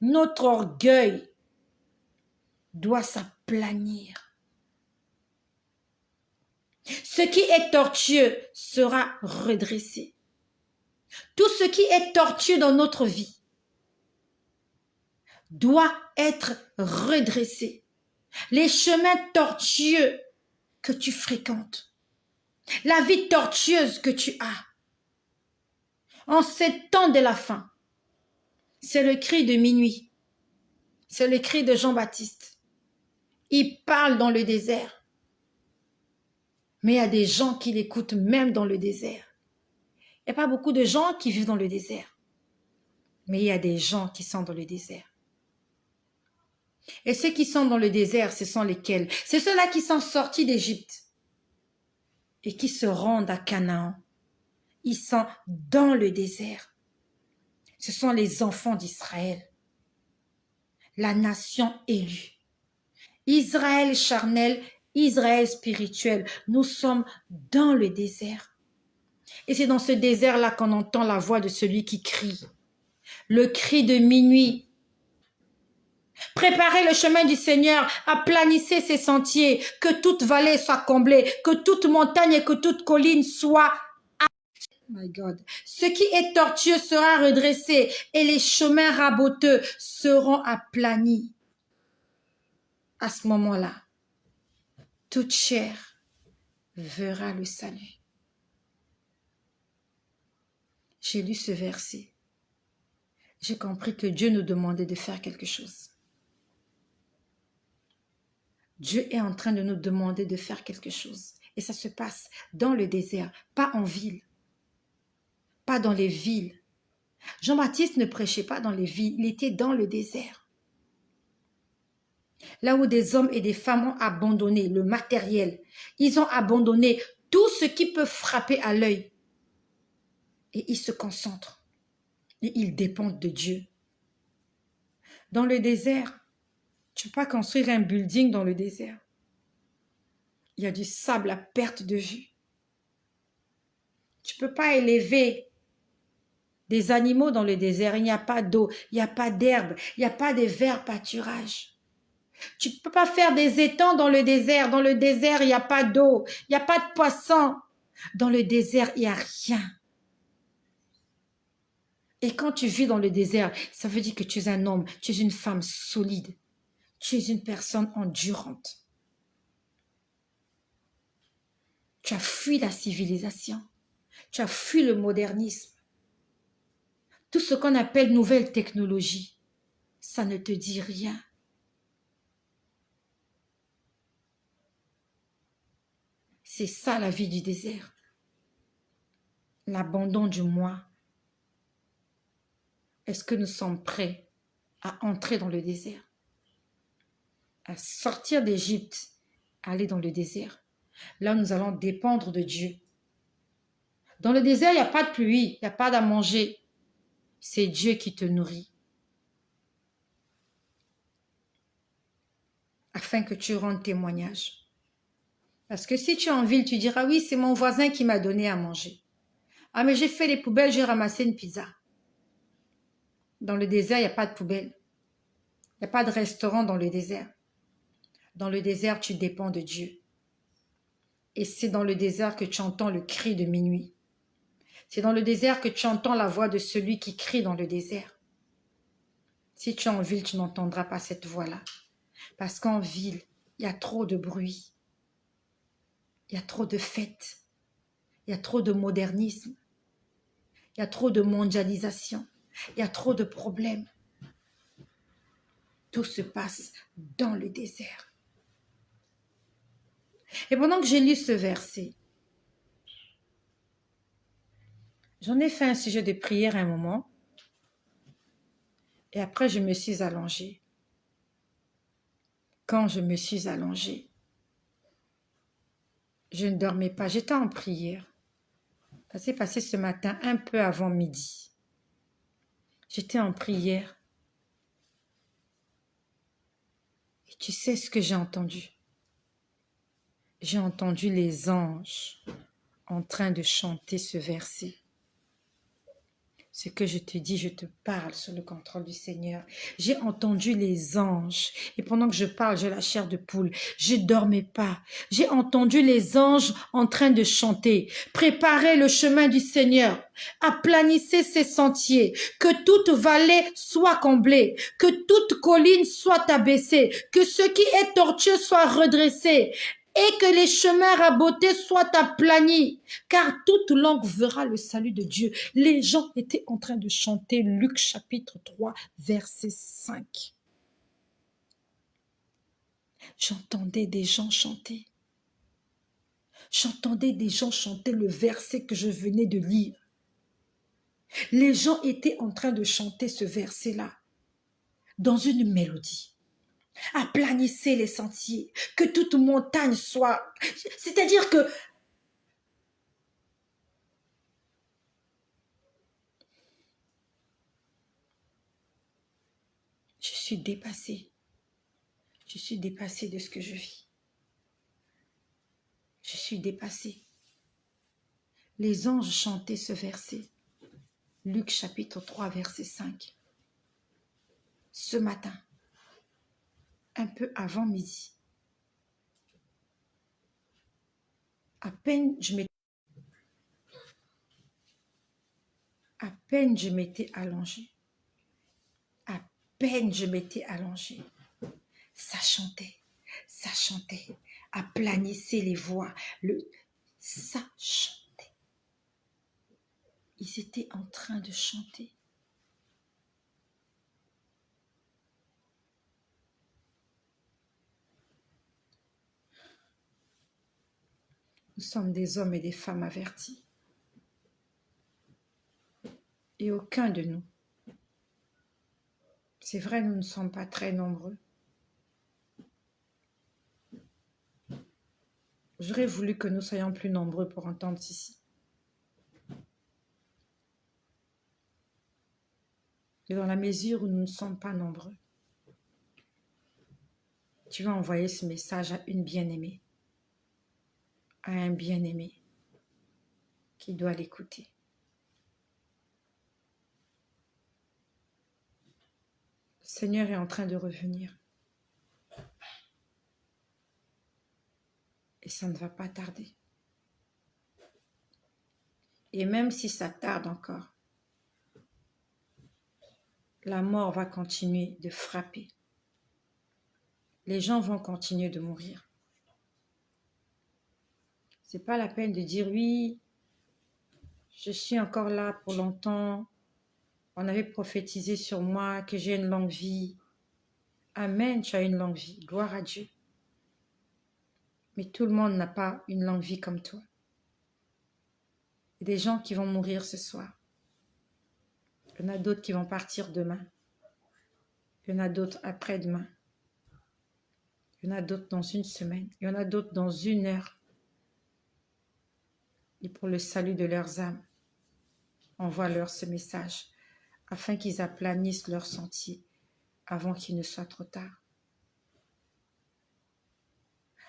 Notre orgueil doit s'aplanir. Ce qui est tortueux sera redressé. Tout ce qui est tortueux dans notre vie doit être redressé. Les chemins tortueux que tu fréquentes, la vie tortueuse que tu as, en ces temps de la fin, c'est le cri de minuit, c'est le cri de Jean-Baptiste. Il parle dans le désert, mais il y a des gens qui l'écoutent même dans le désert. Il n'y a pas beaucoup de gens qui vivent dans le désert, mais il y a des gens qui sont dans le désert. Et ceux qui sont dans le désert, ce sont lesquels? C'est ceux-là qui sont sortis d'Égypte et qui se rendent à Canaan. Ils sont dans le désert. Ce sont les enfants d'Israël, la nation élue. Israël charnel, Israël spirituel. Nous sommes dans le désert. Et c'est dans ce désert-là qu'on entend la voix de celui qui crie. Le cri de minuit. Préparez le chemin du Seigneur, aplanissez ses sentiers, que toute vallée soit comblée, que toute montagne et que toute colline soit... My God. Ce qui est tortueux sera redressé et les chemins raboteux seront aplanis. À ce moment-là, toute chair verra le salut. J'ai lu ce verset. J'ai compris que Dieu nous demandait de faire quelque chose. Dieu est en train de nous demander de faire quelque chose. Et ça se passe dans le désert, pas en ville, pas dans les villes. Jean-Baptiste ne prêchait pas dans les villes, il était dans le désert. Là où des hommes et des femmes ont abandonné le matériel, ils ont abandonné tout ce qui peut frapper à l'œil. Et ils se concentrent. Et ils dépendent de Dieu. Dans le désert, tu ne peux pas construire un building dans le désert. Il y a du sable à perte de vue. Tu ne peux pas élever des animaux dans le désert. Il n'y a pas d'eau, il n'y a pas d'herbe, il n'y a pas de verts pâturages. Tu ne peux pas faire des étangs dans le désert. Dans le désert, il n'y a pas d'eau, il n'y a pas de poissons. Dans le désert, il n'y a rien. Et quand tu vis dans le désert, ça veut dire que tu es un homme, tu es une femme solide. Tu es une personne endurante. Tu as fui la civilisation. Tu as fui le modernisme. Tout ce qu'on appelle nouvelle technologie, ça ne te dit rien. C'est ça la vie du désert. L'abandon du moi. Est-ce que nous sommes prêts à entrer dans le désert? À sortir d'Égypte, aller dans le désert. Là, nous allons dépendre de Dieu. Dans le désert, il n'y a pas de pluie, il n'y a pas à manger. C'est Dieu qui te nourrit. Afin que tu rendes témoignage. Parce que si tu es en ville, tu diras, oui, c'est mon voisin qui m'a donné à manger. Ah, mais j'ai fait les poubelles, j'ai ramassé une pizza. Dans le désert, il n'y a pas de poubelle. Il n'y a pas de restaurant dans le désert. Dans le désert, tu dépends de Dieu. Et c'est dans le désert que tu entends le cri de minuit. C'est dans le désert que tu entends la voix de celui qui crie dans le désert. Si tu es en ville, tu n'entendras pas cette voix-là. Parce qu'en ville, il y a trop de bruit. Il y a trop de fêtes. Il y a trop de modernisme. Il y a trop de mondialisation. Il y a trop de problèmes. Tout se passe dans le désert. Et pendant que j'ai lu ce verset, j'en ai fait un sujet de prière à un moment. Et après, je me suis allongée. Quand je me suis allongée, je ne dormais pas. J'étais en prière. Ça s'est passé ce matin, un peu avant midi. J'étais en prière. Et tu sais ce que j'ai entendu? J'ai entendu les anges en train de chanter ce verset. Ce que je te dis, je te parle sous le contrôle du Seigneur. J'ai entendu les anges. Et pendant que je parle, j'ai la chair de poule. Je dormais pas. J'ai entendu les anges en train de chanter. Préparez le chemin du Seigneur. Aplanissez ses sentiers. Que toute vallée soit comblée. Que toute colline soit abaissée. Que ce qui est tortueux soit redressé. Et que les chemins rabotés soient aplanis, car toute langue verra le salut de Dieu. Les gens étaient en train de chanter Luc chapitre 3, verset 5. J'entendais des gens chanter. J'entendais des gens chanter le verset que je venais de lire. Les gens étaient en train de chanter ce verset-là dans une mélodie. Aplanissez les sentiers, que toute montagne soit... C'est-à-dire que je suis dépassée. Je suis dépassée de ce que je vis. Je suis dépassée. Les anges chantaient ce verset. Luc chapitre 3, verset 5. Ce matin, un peu avant midi, à peine je m'étais allongée. À peine je m'étais allongée. Ça chantait. Aplanissez les voix. Ça chantait. Ils étaient en train de chanter. Nous sommes des hommes et des femmes avertis. Et aucun de nous. C'est vrai, nous ne sommes pas très nombreux. J'aurais voulu que nous soyons plus nombreux pour entendre ceci. Et dans la mesure où nous ne sommes pas nombreux, tu vas envoyer ce message à une bien-aimée, à un bien-aimé qui doit l'écouter. Le Seigneur est en train de revenir. Et ça ne va pas tarder. Et même si ça tarde encore, la mort va continuer de frapper. Les gens vont continuer de mourir. C'est pas la peine de dire oui, je suis encore là pour longtemps. On avait prophétisé sur moi que j'ai une longue vie. Amen, tu as une longue vie. Gloire à Dieu. Mais tout le monde n'a pas une longue vie comme toi. Il y a des gens qui vont mourir ce soir. Il y en a d'autres qui vont partir demain. Il y en a d'autres après-demain. Il y en a d'autres dans une semaine. Il y en a d'autres dans 1 heure. Et pour le salut de leurs âmes, envoie-leur ce message afin qu'ils aplanissent leur sentier avant qu'il ne soit trop tard.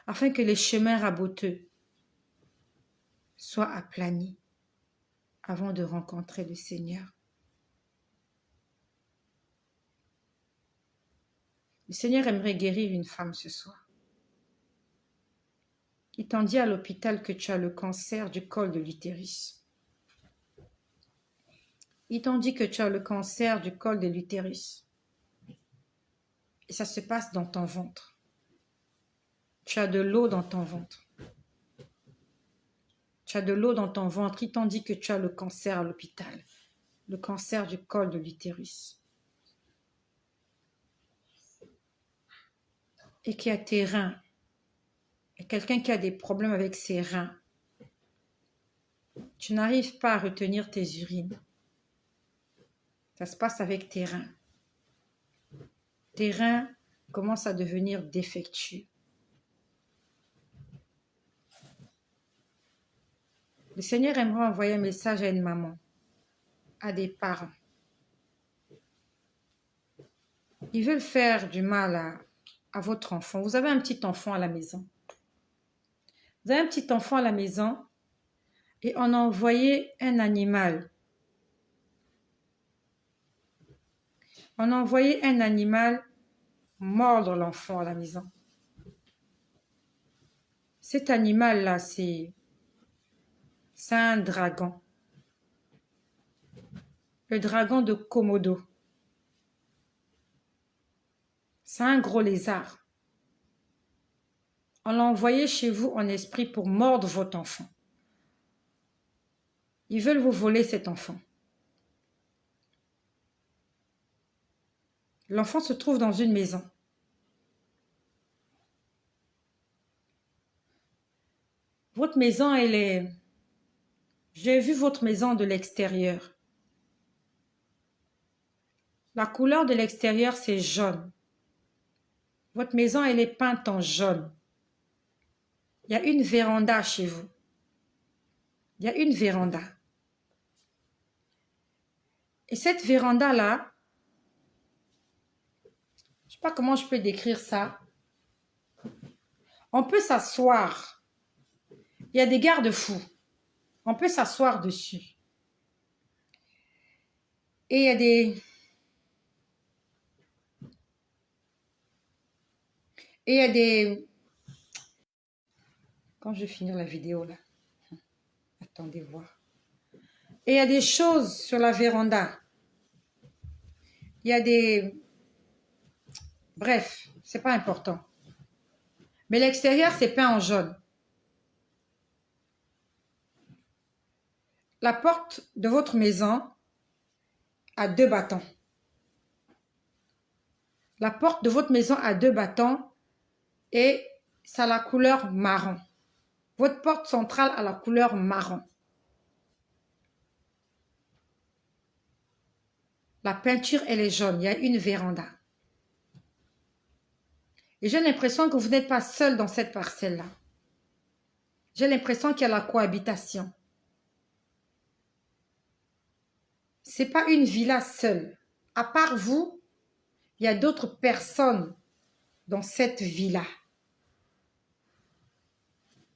Afin que les chemins raboteux soient aplanis avant de rencontrer le Seigneur. Le Seigneur aimerait guérir une femme ce soir. Il t'en dit à l'hôpital que tu as le cancer du col de l'utérus. Il t'en dit que tu as le cancer du col de l'utérus. Et ça se passe dans ton ventre. Tu as de l'eau dans ton ventre. Tu as de l'eau dans ton ventre. Il t'en dit que tu as le cancer à l'hôpital. Le cancer du col de l'utérus. Et qui a tes reins. Et quelqu'un qui a des problèmes avec ses reins. Tu n'arrives pas à retenir tes urines. Ça se passe avec tes reins. Tes reins commencent à devenir défectueux. Le Seigneur aimerait envoyer un message à une maman, à des parents. Ils veulent faire du mal à votre enfant. Vous avez un petit enfant à la maison. Vous avez un petit enfant à la maison et on a envoyé un animal On a envoyé un animal mordre l'enfant à la maison. Cet animal-là, c'est un dragon. Le dragon de Komodo. C'est un gros lézard. On l'a envoyé chez vous en esprit pour mordre votre enfant. Ils veulent vous voler cet enfant. L'enfant se trouve dans une maison. Votre maison, elle est... J'ai vu votre maison de l'extérieur. La couleur de l'extérieur, c'est jaune. Votre maison, elle est peinte en jaune. Il y a une véranda chez vous. Il y a une véranda. Et cette véranda-là, je ne sais pas comment je peux décrire ça. On peut s'asseoir. Il y a des garde-fous. On peut s'asseoir dessus. Et il y a des... Et il y a des... Quand je vais finir la vidéo, là. Attendez voir. Et il y a des choses sur la véranda. Il y a des... Bref, c'est pas important. Mais l'extérieur, c'est peint en jaune. La porte de votre maison a 2 bâtons. La porte de votre maison a 2 bâtons et ça a la couleur marron. Votre porte centrale a la couleur marron. La peinture, elle est jaune. Il y a une véranda. Et j'ai l'impression que vous n'êtes pas seul dans cette parcelle-là. J'ai l'impression qu'il y a la cohabitation. Ce n'est pas une villa seule. À part vous, il y a d'autres personnes dans cette villa.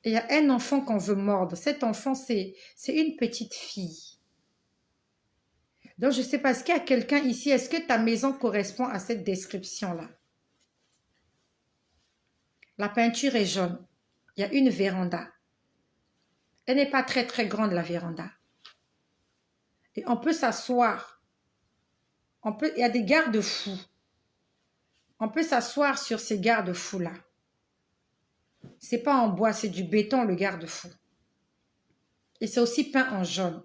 Et il y a un enfant qu'on veut mordre. Cet enfant, c'est une petite fille. Donc, je ne sais pas, est-ce qu'il y a quelqu'un ici? Est-ce que ta maison correspond à cette description-là? La peinture est jaune. Il y a une véranda. Elle n'est pas très, très grande, la véranda. Et on peut s'asseoir. Il y a des garde-fous. On peut s'asseoir sur ces garde-fous-là. C'est pas en bois, c'est du béton, le garde-fou. Et c'est aussi peint en jaune.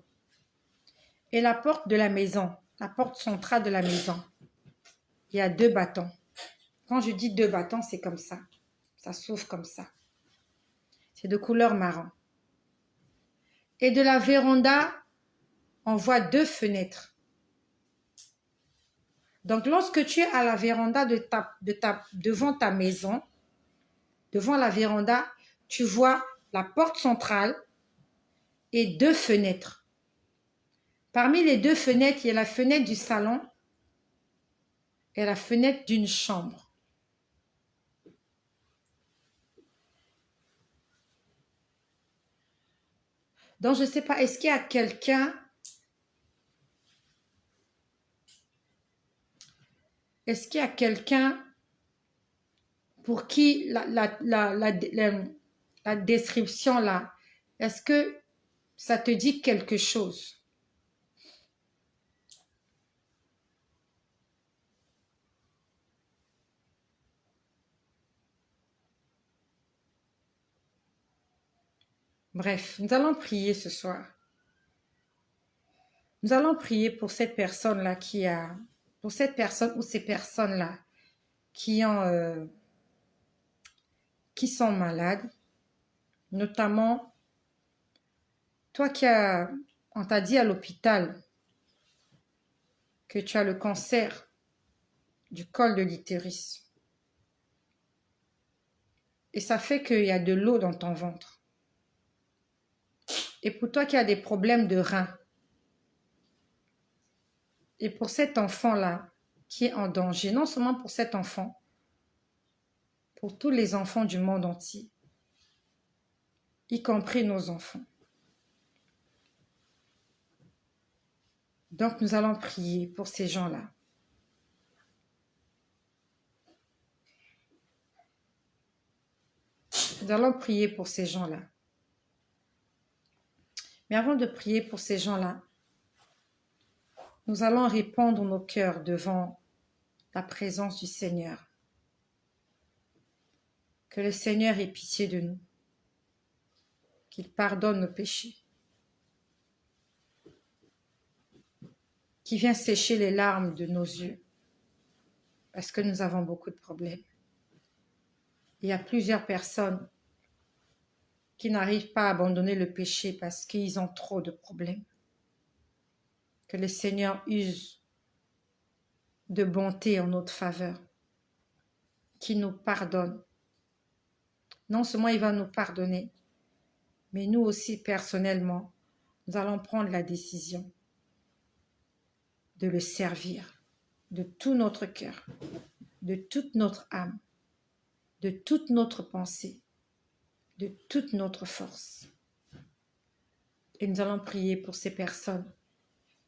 Et la porte de la maison, la porte centrale de la maison, il y a 2 bâtons. Quand je dis 2 bâtons, c'est comme ça. Ça s'ouvre comme ça. C'est de couleur marron. Et de la véranda, on voit 2 fenêtres. Donc, lorsque tu es à la véranda devant ta maison, devant la véranda, tu vois la porte centrale et 2 fenêtres. Parmi les 2 fenêtres, il y a la fenêtre du salon et la fenêtre d'une chambre. Donc, je ne sais pas, est-ce qu'il y a quelqu'un... Est-ce qu'il y a quelqu'un pour qui la description là, est-ce que ça te dit quelque chose? Bref, nous allons prier ce soir. Nous allons prier pour cette personne-là pour cette personne ou ces personnes-là qui sont malades, notamment toi on t'a dit à l'hôpital que tu as le cancer du col de l'utérus. Et ça fait qu'il y a de l'eau dans ton ventre. Et pour toi qui as des problèmes de reins, et pour cet enfant-là qui est en danger, non seulement pour cet enfant, pour tous les enfants du monde entier, y compris nos enfants. Donc nous allons prier pour ces gens-là. Nous allons prier pour ces gens-là. Mais avant de prier pour ces gens-là, nous allons répandre nos cœurs devant la présence du Seigneur. Que le Seigneur ait pitié de nous, qu'il pardonne nos péchés, qu'il vienne sécher les larmes de nos yeux, parce que nous avons beaucoup de problèmes. Il y a plusieurs personnes qui n'arrivent pas à abandonner le péché parce qu'ils ont trop de problèmes. Que le Seigneur use de bonté en notre faveur, qu'il nous pardonne. Non seulement il va nous pardonner, mais nous aussi personnellement, nous allons prendre la décision de le servir de tout notre cœur, de toute notre âme, de toute notre pensée, de toute notre force. Et nous allons prier pour ces personnes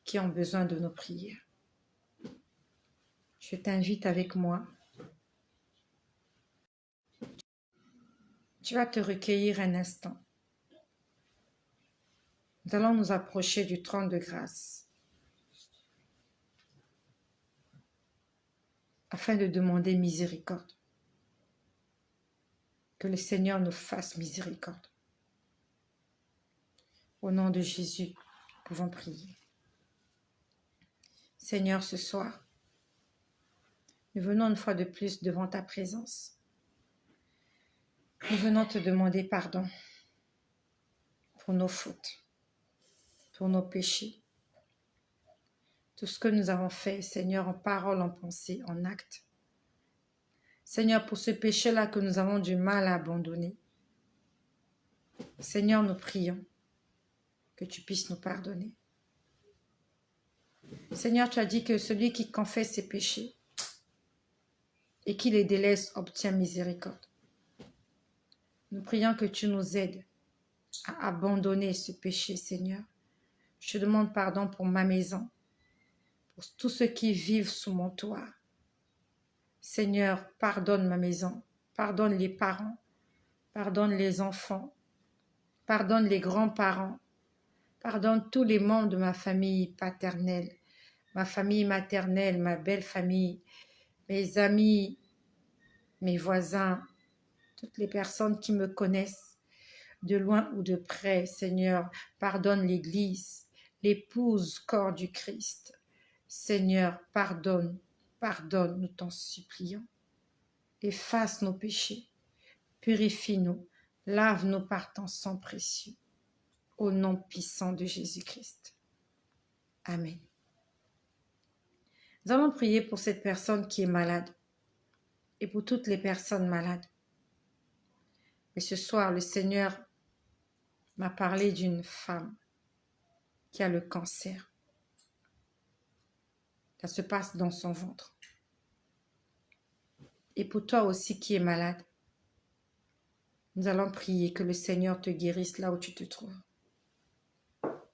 qui ont besoin de nos prières. Je t'invite avec moi. Tu vas te recueillir un instant. Nous allons nous approcher du trône de grâce afin de demander miséricorde. Que le Seigneur nous fasse miséricorde. Au nom de Jésus, nous pouvons prier. Seigneur, ce soir, nous venons une fois de plus devant ta présence. Nous venons te demander pardon pour nos fautes, pour nos péchés. Tout ce que nous avons fait, Seigneur, en parole, en pensée, en acte. Seigneur, pour ce péché-là que nous avons du mal à abandonner. Seigneur, nous prions que tu puisses nous pardonner. Seigneur, tu as dit que celui qui confesse ses péchés et qui les délaisse obtient miséricorde. Nous prions que tu nous aides à abandonner ce péché, Seigneur. Je te demande pardon pour ma maison, pour tous ceux qui vivent sous mon toit. Seigneur, pardonne ma maison, pardonne les parents, pardonne les enfants, pardonne les grands-parents, pardonne tous les membres de ma famille paternelle, ma famille maternelle, ma belle famille, mes amis, mes voisins, toutes les personnes qui me connaissent de loin ou de près. Seigneur, pardonne l'Église, l'épouse corps du Christ. Seigneur, pardonne, pardonne, nous t'en supplions. Efface nos péchés, purifie-nous, lave-nous par ton sang précieux. Au nom puissant de Jésus-Christ. Amen. Nous allons prier pour cette personne qui est malade et pour toutes les personnes malades. Et ce soir, le Seigneur m'a parlé d'une femme qui a le cancer. Ça se passe dans son ventre. Et pour toi aussi qui es malade, nous allons prier que le Seigneur te guérisse là où tu te trouves.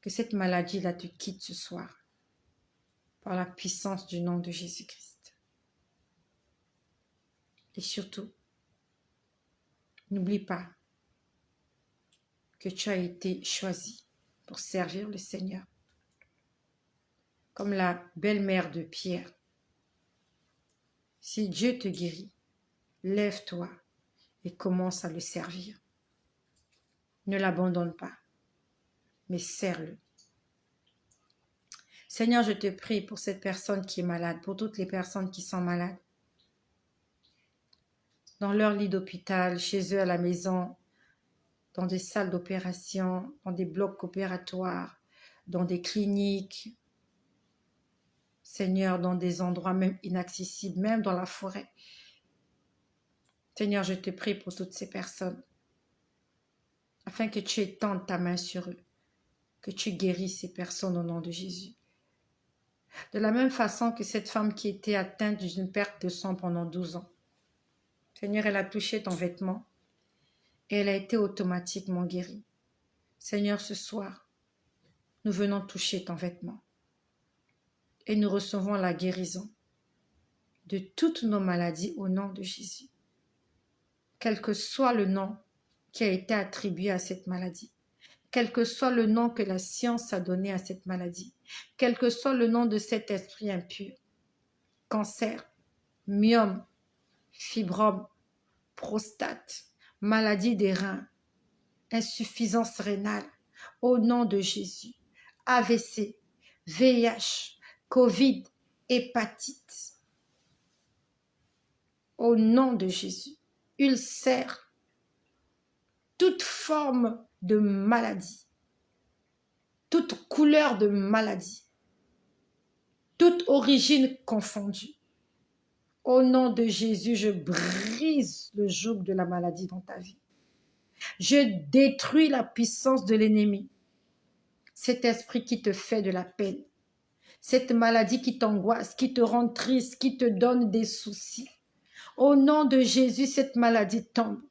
Que cette maladie-là te quitte ce soir par la puissance du nom de Jésus-Christ. Et surtout, n'oublie pas que tu as été choisi pour servir le Seigneur. Comme la belle-mère de Pierre. Si Dieu te guérit, lève-toi et commence à le servir. Ne l'abandonne pas, mais sers-le. Seigneur, je te prie pour cette personne qui est malade, pour toutes les personnes qui sont malades. Dans leur lit d'hôpital, chez eux à la maison, dans des salles d'opération, dans des blocs opératoires, dans des cliniques. Seigneur, dans des endroits même inaccessibles, même dans la forêt. Seigneur, je te prie pour toutes ces personnes, afin que tu étendes ta main sur eux, que tu guérisses ces personnes au nom de Jésus. De la même façon que cette femme qui était atteinte d'une perte de sang pendant 12 ans. Seigneur, elle a touché ton vêtement et elle a été automatiquement guérie. Seigneur, ce soir, nous venons toucher ton vêtement et nous recevons la guérison de toutes nos maladies au nom de Jésus. Quel que soit le nom qui a été attribué à cette maladie. Quel que soit le nom que la science a donné à cette maladie, quel que soit le nom de cet esprit impur, cancer, myome, fibrome, prostate, maladie des reins, insuffisance rénale, au nom de Jésus, AVC, VIH, Covid, hépatite, au nom de Jésus, ulcère, toute forme de maladie, toute couleur de maladie, toute origine confondue. Au nom de Jésus, je brise le joug de la maladie dans ta vie. Je détruis la puissance de l'ennemi. Cet esprit qui te fait de la peine. Cette maladie qui t'angoisse, qui te rend triste, qui te donne des soucis. Au nom de Jésus, cette maladie tombe.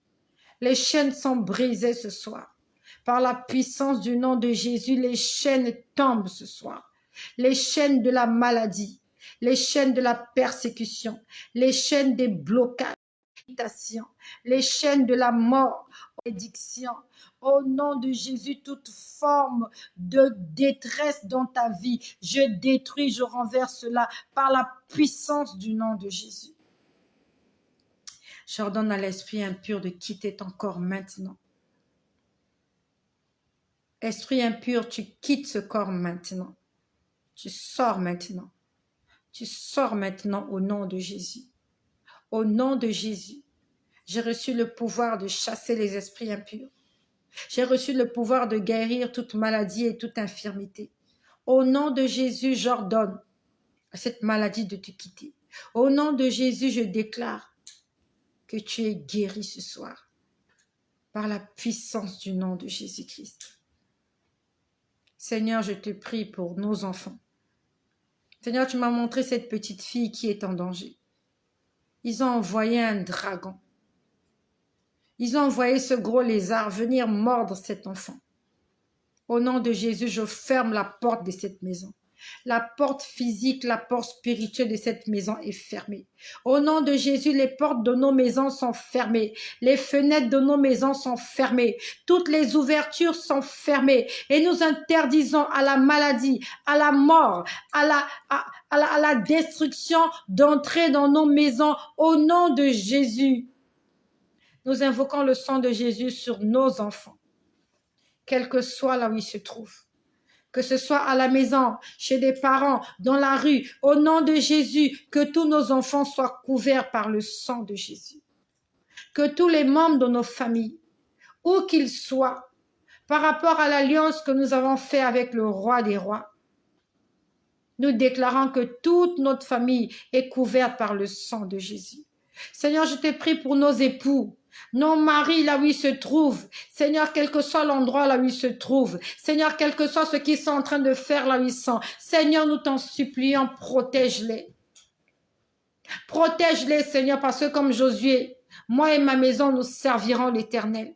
Les chaînes sont brisées ce soir. Par la puissance du nom de Jésus, les chaînes tombent ce soir. Les chaînes de la maladie, les chaînes de la persécution, les chaînes des blocages, les chaînes de la mort, addiction. Au nom de Jésus, toute forme de détresse dans ta vie, je détruis, je renverse cela par la puissance du nom de Jésus. J'ordonne à l'esprit impur de quitter ton corps maintenant. Esprit impur, tu quittes ce corps maintenant. Tu sors maintenant. Tu sors maintenant au nom de Jésus. Au nom de Jésus, j'ai reçu le pouvoir de chasser les esprits impurs. J'ai reçu le pouvoir de guérir toute maladie et toute infirmité. Au nom de Jésus, j'ordonne à cette maladie de te quitter. Au nom de Jésus, je déclare que tu es guéri ce soir par la puissance du nom de Jésus-Christ. Seigneur, je te prie pour nos enfants. Seigneur, tu m'as montré cette petite fille qui est en danger. Ils ont envoyé un dragon. Ils ont envoyé ce gros lézard venir mordre cet enfant. Au nom de Jésus, je ferme la porte de cette maison. La porte physique, la porte spirituelle de cette maison est fermée. Au nom de Jésus, les portes de nos maisons sont fermées. Les fenêtres de nos maisons sont fermées. Toutes les ouvertures sont fermées. Et nous interdisons à la maladie, à la mort, à la destruction d'entrer dans nos maisons. Au nom de Jésus, nous invoquons le sang de Jésus sur nos enfants, quel que soit là où ils se trouvent. Que ce soit à la maison, chez des parents, dans la rue, au nom de Jésus, que tous nos enfants soient couverts par le sang de Jésus. Que tous les membres de nos familles, où qu'ils soient, par rapport à l'alliance que nous avons faite avec le roi des rois, nous déclarons que toute notre famille est couverte par le sang de Jésus. Seigneur, je te prie pour nos époux, nos maris là où ils se trouvent. Seigneur, quel que soit l'endroit là où ils se trouvent. Seigneur, quel que soit ce qu'ils sont en train de faire là où ils sont. Seigneur, nous t'en supplions, protège-les. Protège-les, Seigneur, parce que comme Josué, moi et ma maison, nous servirons l'Éternel.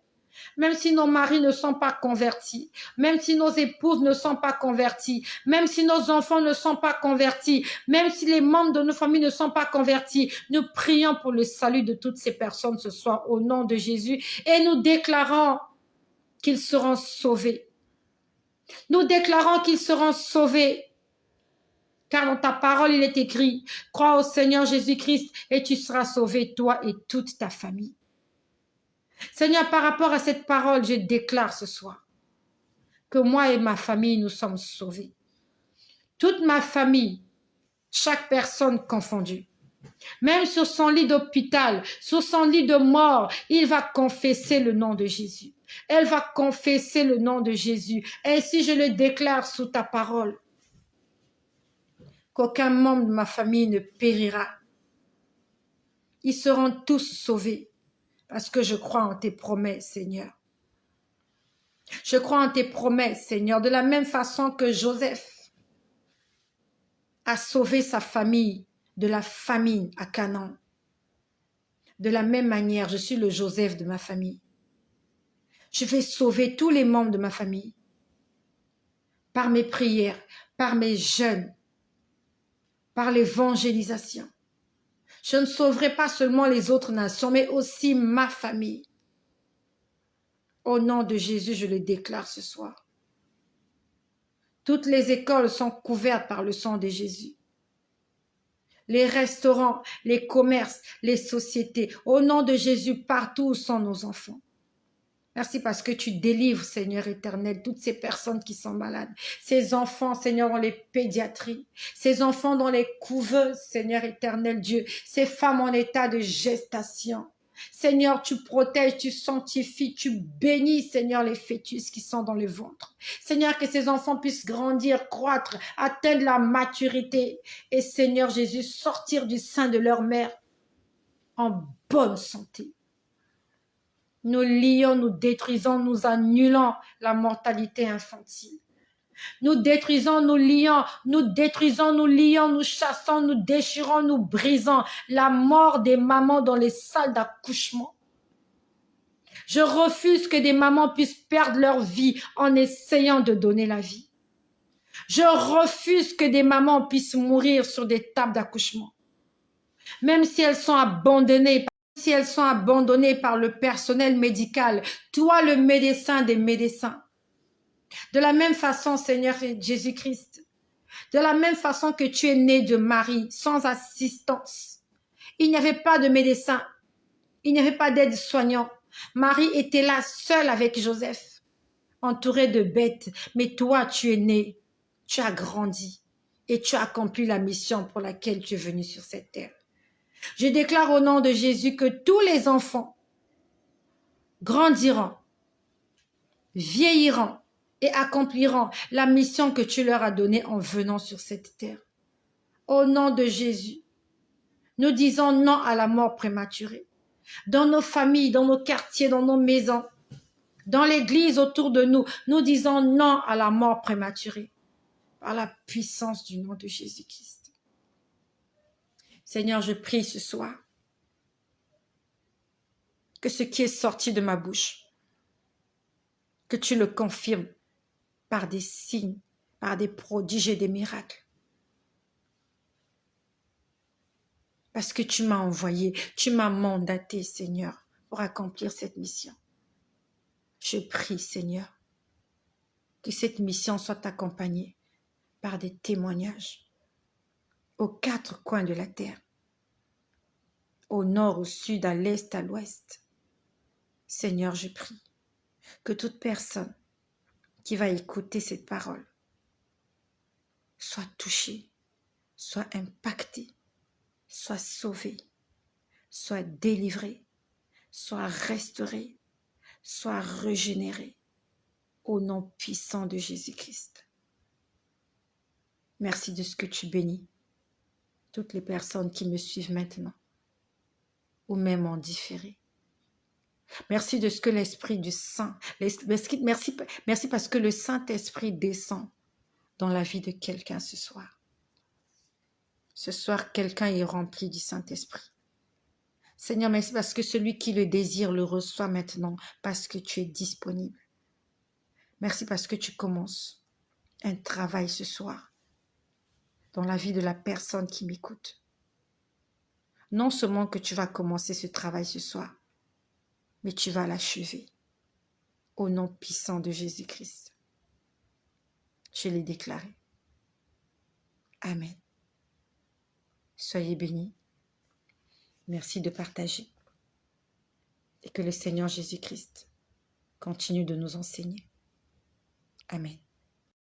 Même si nos maris ne sont pas convertis, même si nos épouses ne sont pas converties, même si nos enfants ne sont pas convertis, même si les membres de nos familles ne sont pas convertis, nous prions pour le salut de toutes ces personnes ce soir au nom de Jésus et nous déclarons qu'ils seront sauvés. Nous déclarons qu'ils seront sauvés. Car dans ta parole, il est écrit, crois au Seigneur Jésus-Christ et tu seras sauvé, toi et toute ta famille. Seigneur, par rapport à cette parole, je déclare ce soir que moi et ma famille, nous sommes sauvés. Toute ma famille, chaque personne confondue, même sur son lit d'hôpital, sur son lit de mort, il va confesser le nom de Jésus. Elle va confesser le nom de Jésus. Ainsi, je le déclare sous ta parole, qu'aucun membre de ma famille ne périra. Ils seront tous sauvés. Parce que je crois en tes promesses, Seigneur. Je crois en tes promesses, Seigneur, de la même façon que Joseph a sauvé sa famille de la famine à Canaan. De la même manière, je suis le Joseph de ma famille. Je vais sauver tous les membres de ma famille par mes prières, par mes jeûnes, par l'évangélisation. Je ne sauverai pas seulement les autres nations, mais aussi ma famille. Au nom de Jésus, je le déclare ce soir. Toutes les écoles sont couvertes par le sang de Jésus. Les restaurants, les commerces, les sociétés, au nom de Jésus, partout où sont nos enfants. Merci parce que tu délivres, Seigneur éternel, toutes ces personnes qui sont malades. Ces enfants, Seigneur, dans les pédiatries. Ces enfants dans les couveuses, Seigneur éternel Dieu. Ces femmes en état de gestation. Seigneur, tu protèges, tu sanctifies, tu bénis, Seigneur, les fœtus qui sont dans le ventre. Seigneur, que ces enfants puissent grandir, croître, atteindre la maturité. Et Seigneur Jésus, sortir du sein de leur mère en bonne santé. Nous lions, nous détruisons, nous annulons la mortalité infantile. Nous détruisons, nous lions, nous détruisons, nous lions, nous chassons, nous déchirons, nous brisons la mort des mamans dans les salles d'accouchement. Je refuse que des mamans puissent perdre leur vie en essayant de donner la vie. Je refuse que des mamans puissent mourir sur des tables d'accouchement. Même si elles sont abandonnées par le personnel médical, toi le médecin des médecins. De la même façon, Seigneur Jésus-Christ, de la même façon que tu es né de Marie, sans assistance. Il n'y avait pas de médecin, il n'y avait pas d'aide-soignant. Marie était là seule avec Joseph, entourée de bêtes. Mais toi, tu es né, tu as grandi et tu as accompli la mission pour laquelle tu es venu sur cette terre. Je déclare au nom de Jésus que tous les enfants grandiront, vieilliront et accompliront la mission que tu leur as donnée en venant sur cette terre. Au nom de Jésus, nous disons non à la mort prématurée. Dans nos familles, dans nos quartiers, dans nos maisons, dans l'église autour de nous, nous disons non à la mort prématurée par la puissance du nom de Jésus-Christ. Seigneur, je prie ce soir que ce qui est sorti de ma bouche, que tu le confirmes par des signes, par des prodiges et des miracles. Parce que tu m'as envoyé, tu m'as mandaté, Seigneur, pour accomplir cette mission. Je prie, Seigneur, que cette mission soit accompagnée par des témoignages aux quatre coins de la terre, au nord, au sud, à l'est, à l'ouest. Seigneur, je prie que toute personne qui va écouter cette parole soit touchée, soit impactée, soit sauvée, soit délivrée, soit restaurée, soit régénérée au nom puissant de Jésus-Christ. Merci de ce que tu bénis toutes les personnes qui me suivent maintenant ou même en différé. Merci de ce que l'Esprit du Saint, merci parce que le Saint-Esprit descend dans la vie de quelqu'un ce soir. Ce soir, quelqu'un est rempli du Saint-Esprit. Seigneur, merci parce que celui qui le désire le reçoit maintenant parce que tu es disponible. Merci parce que tu commences un travail ce soir dans la vie de la personne qui m'écoute. Non seulement que tu vas commencer ce travail ce soir, mais tu vas l'achever au nom puissant de Jésus-Christ. Je l'ai déclaré. Amen. Soyez bénis. Merci de partager. Et que le Seigneur Jésus-Christ continue de nous enseigner. Amen.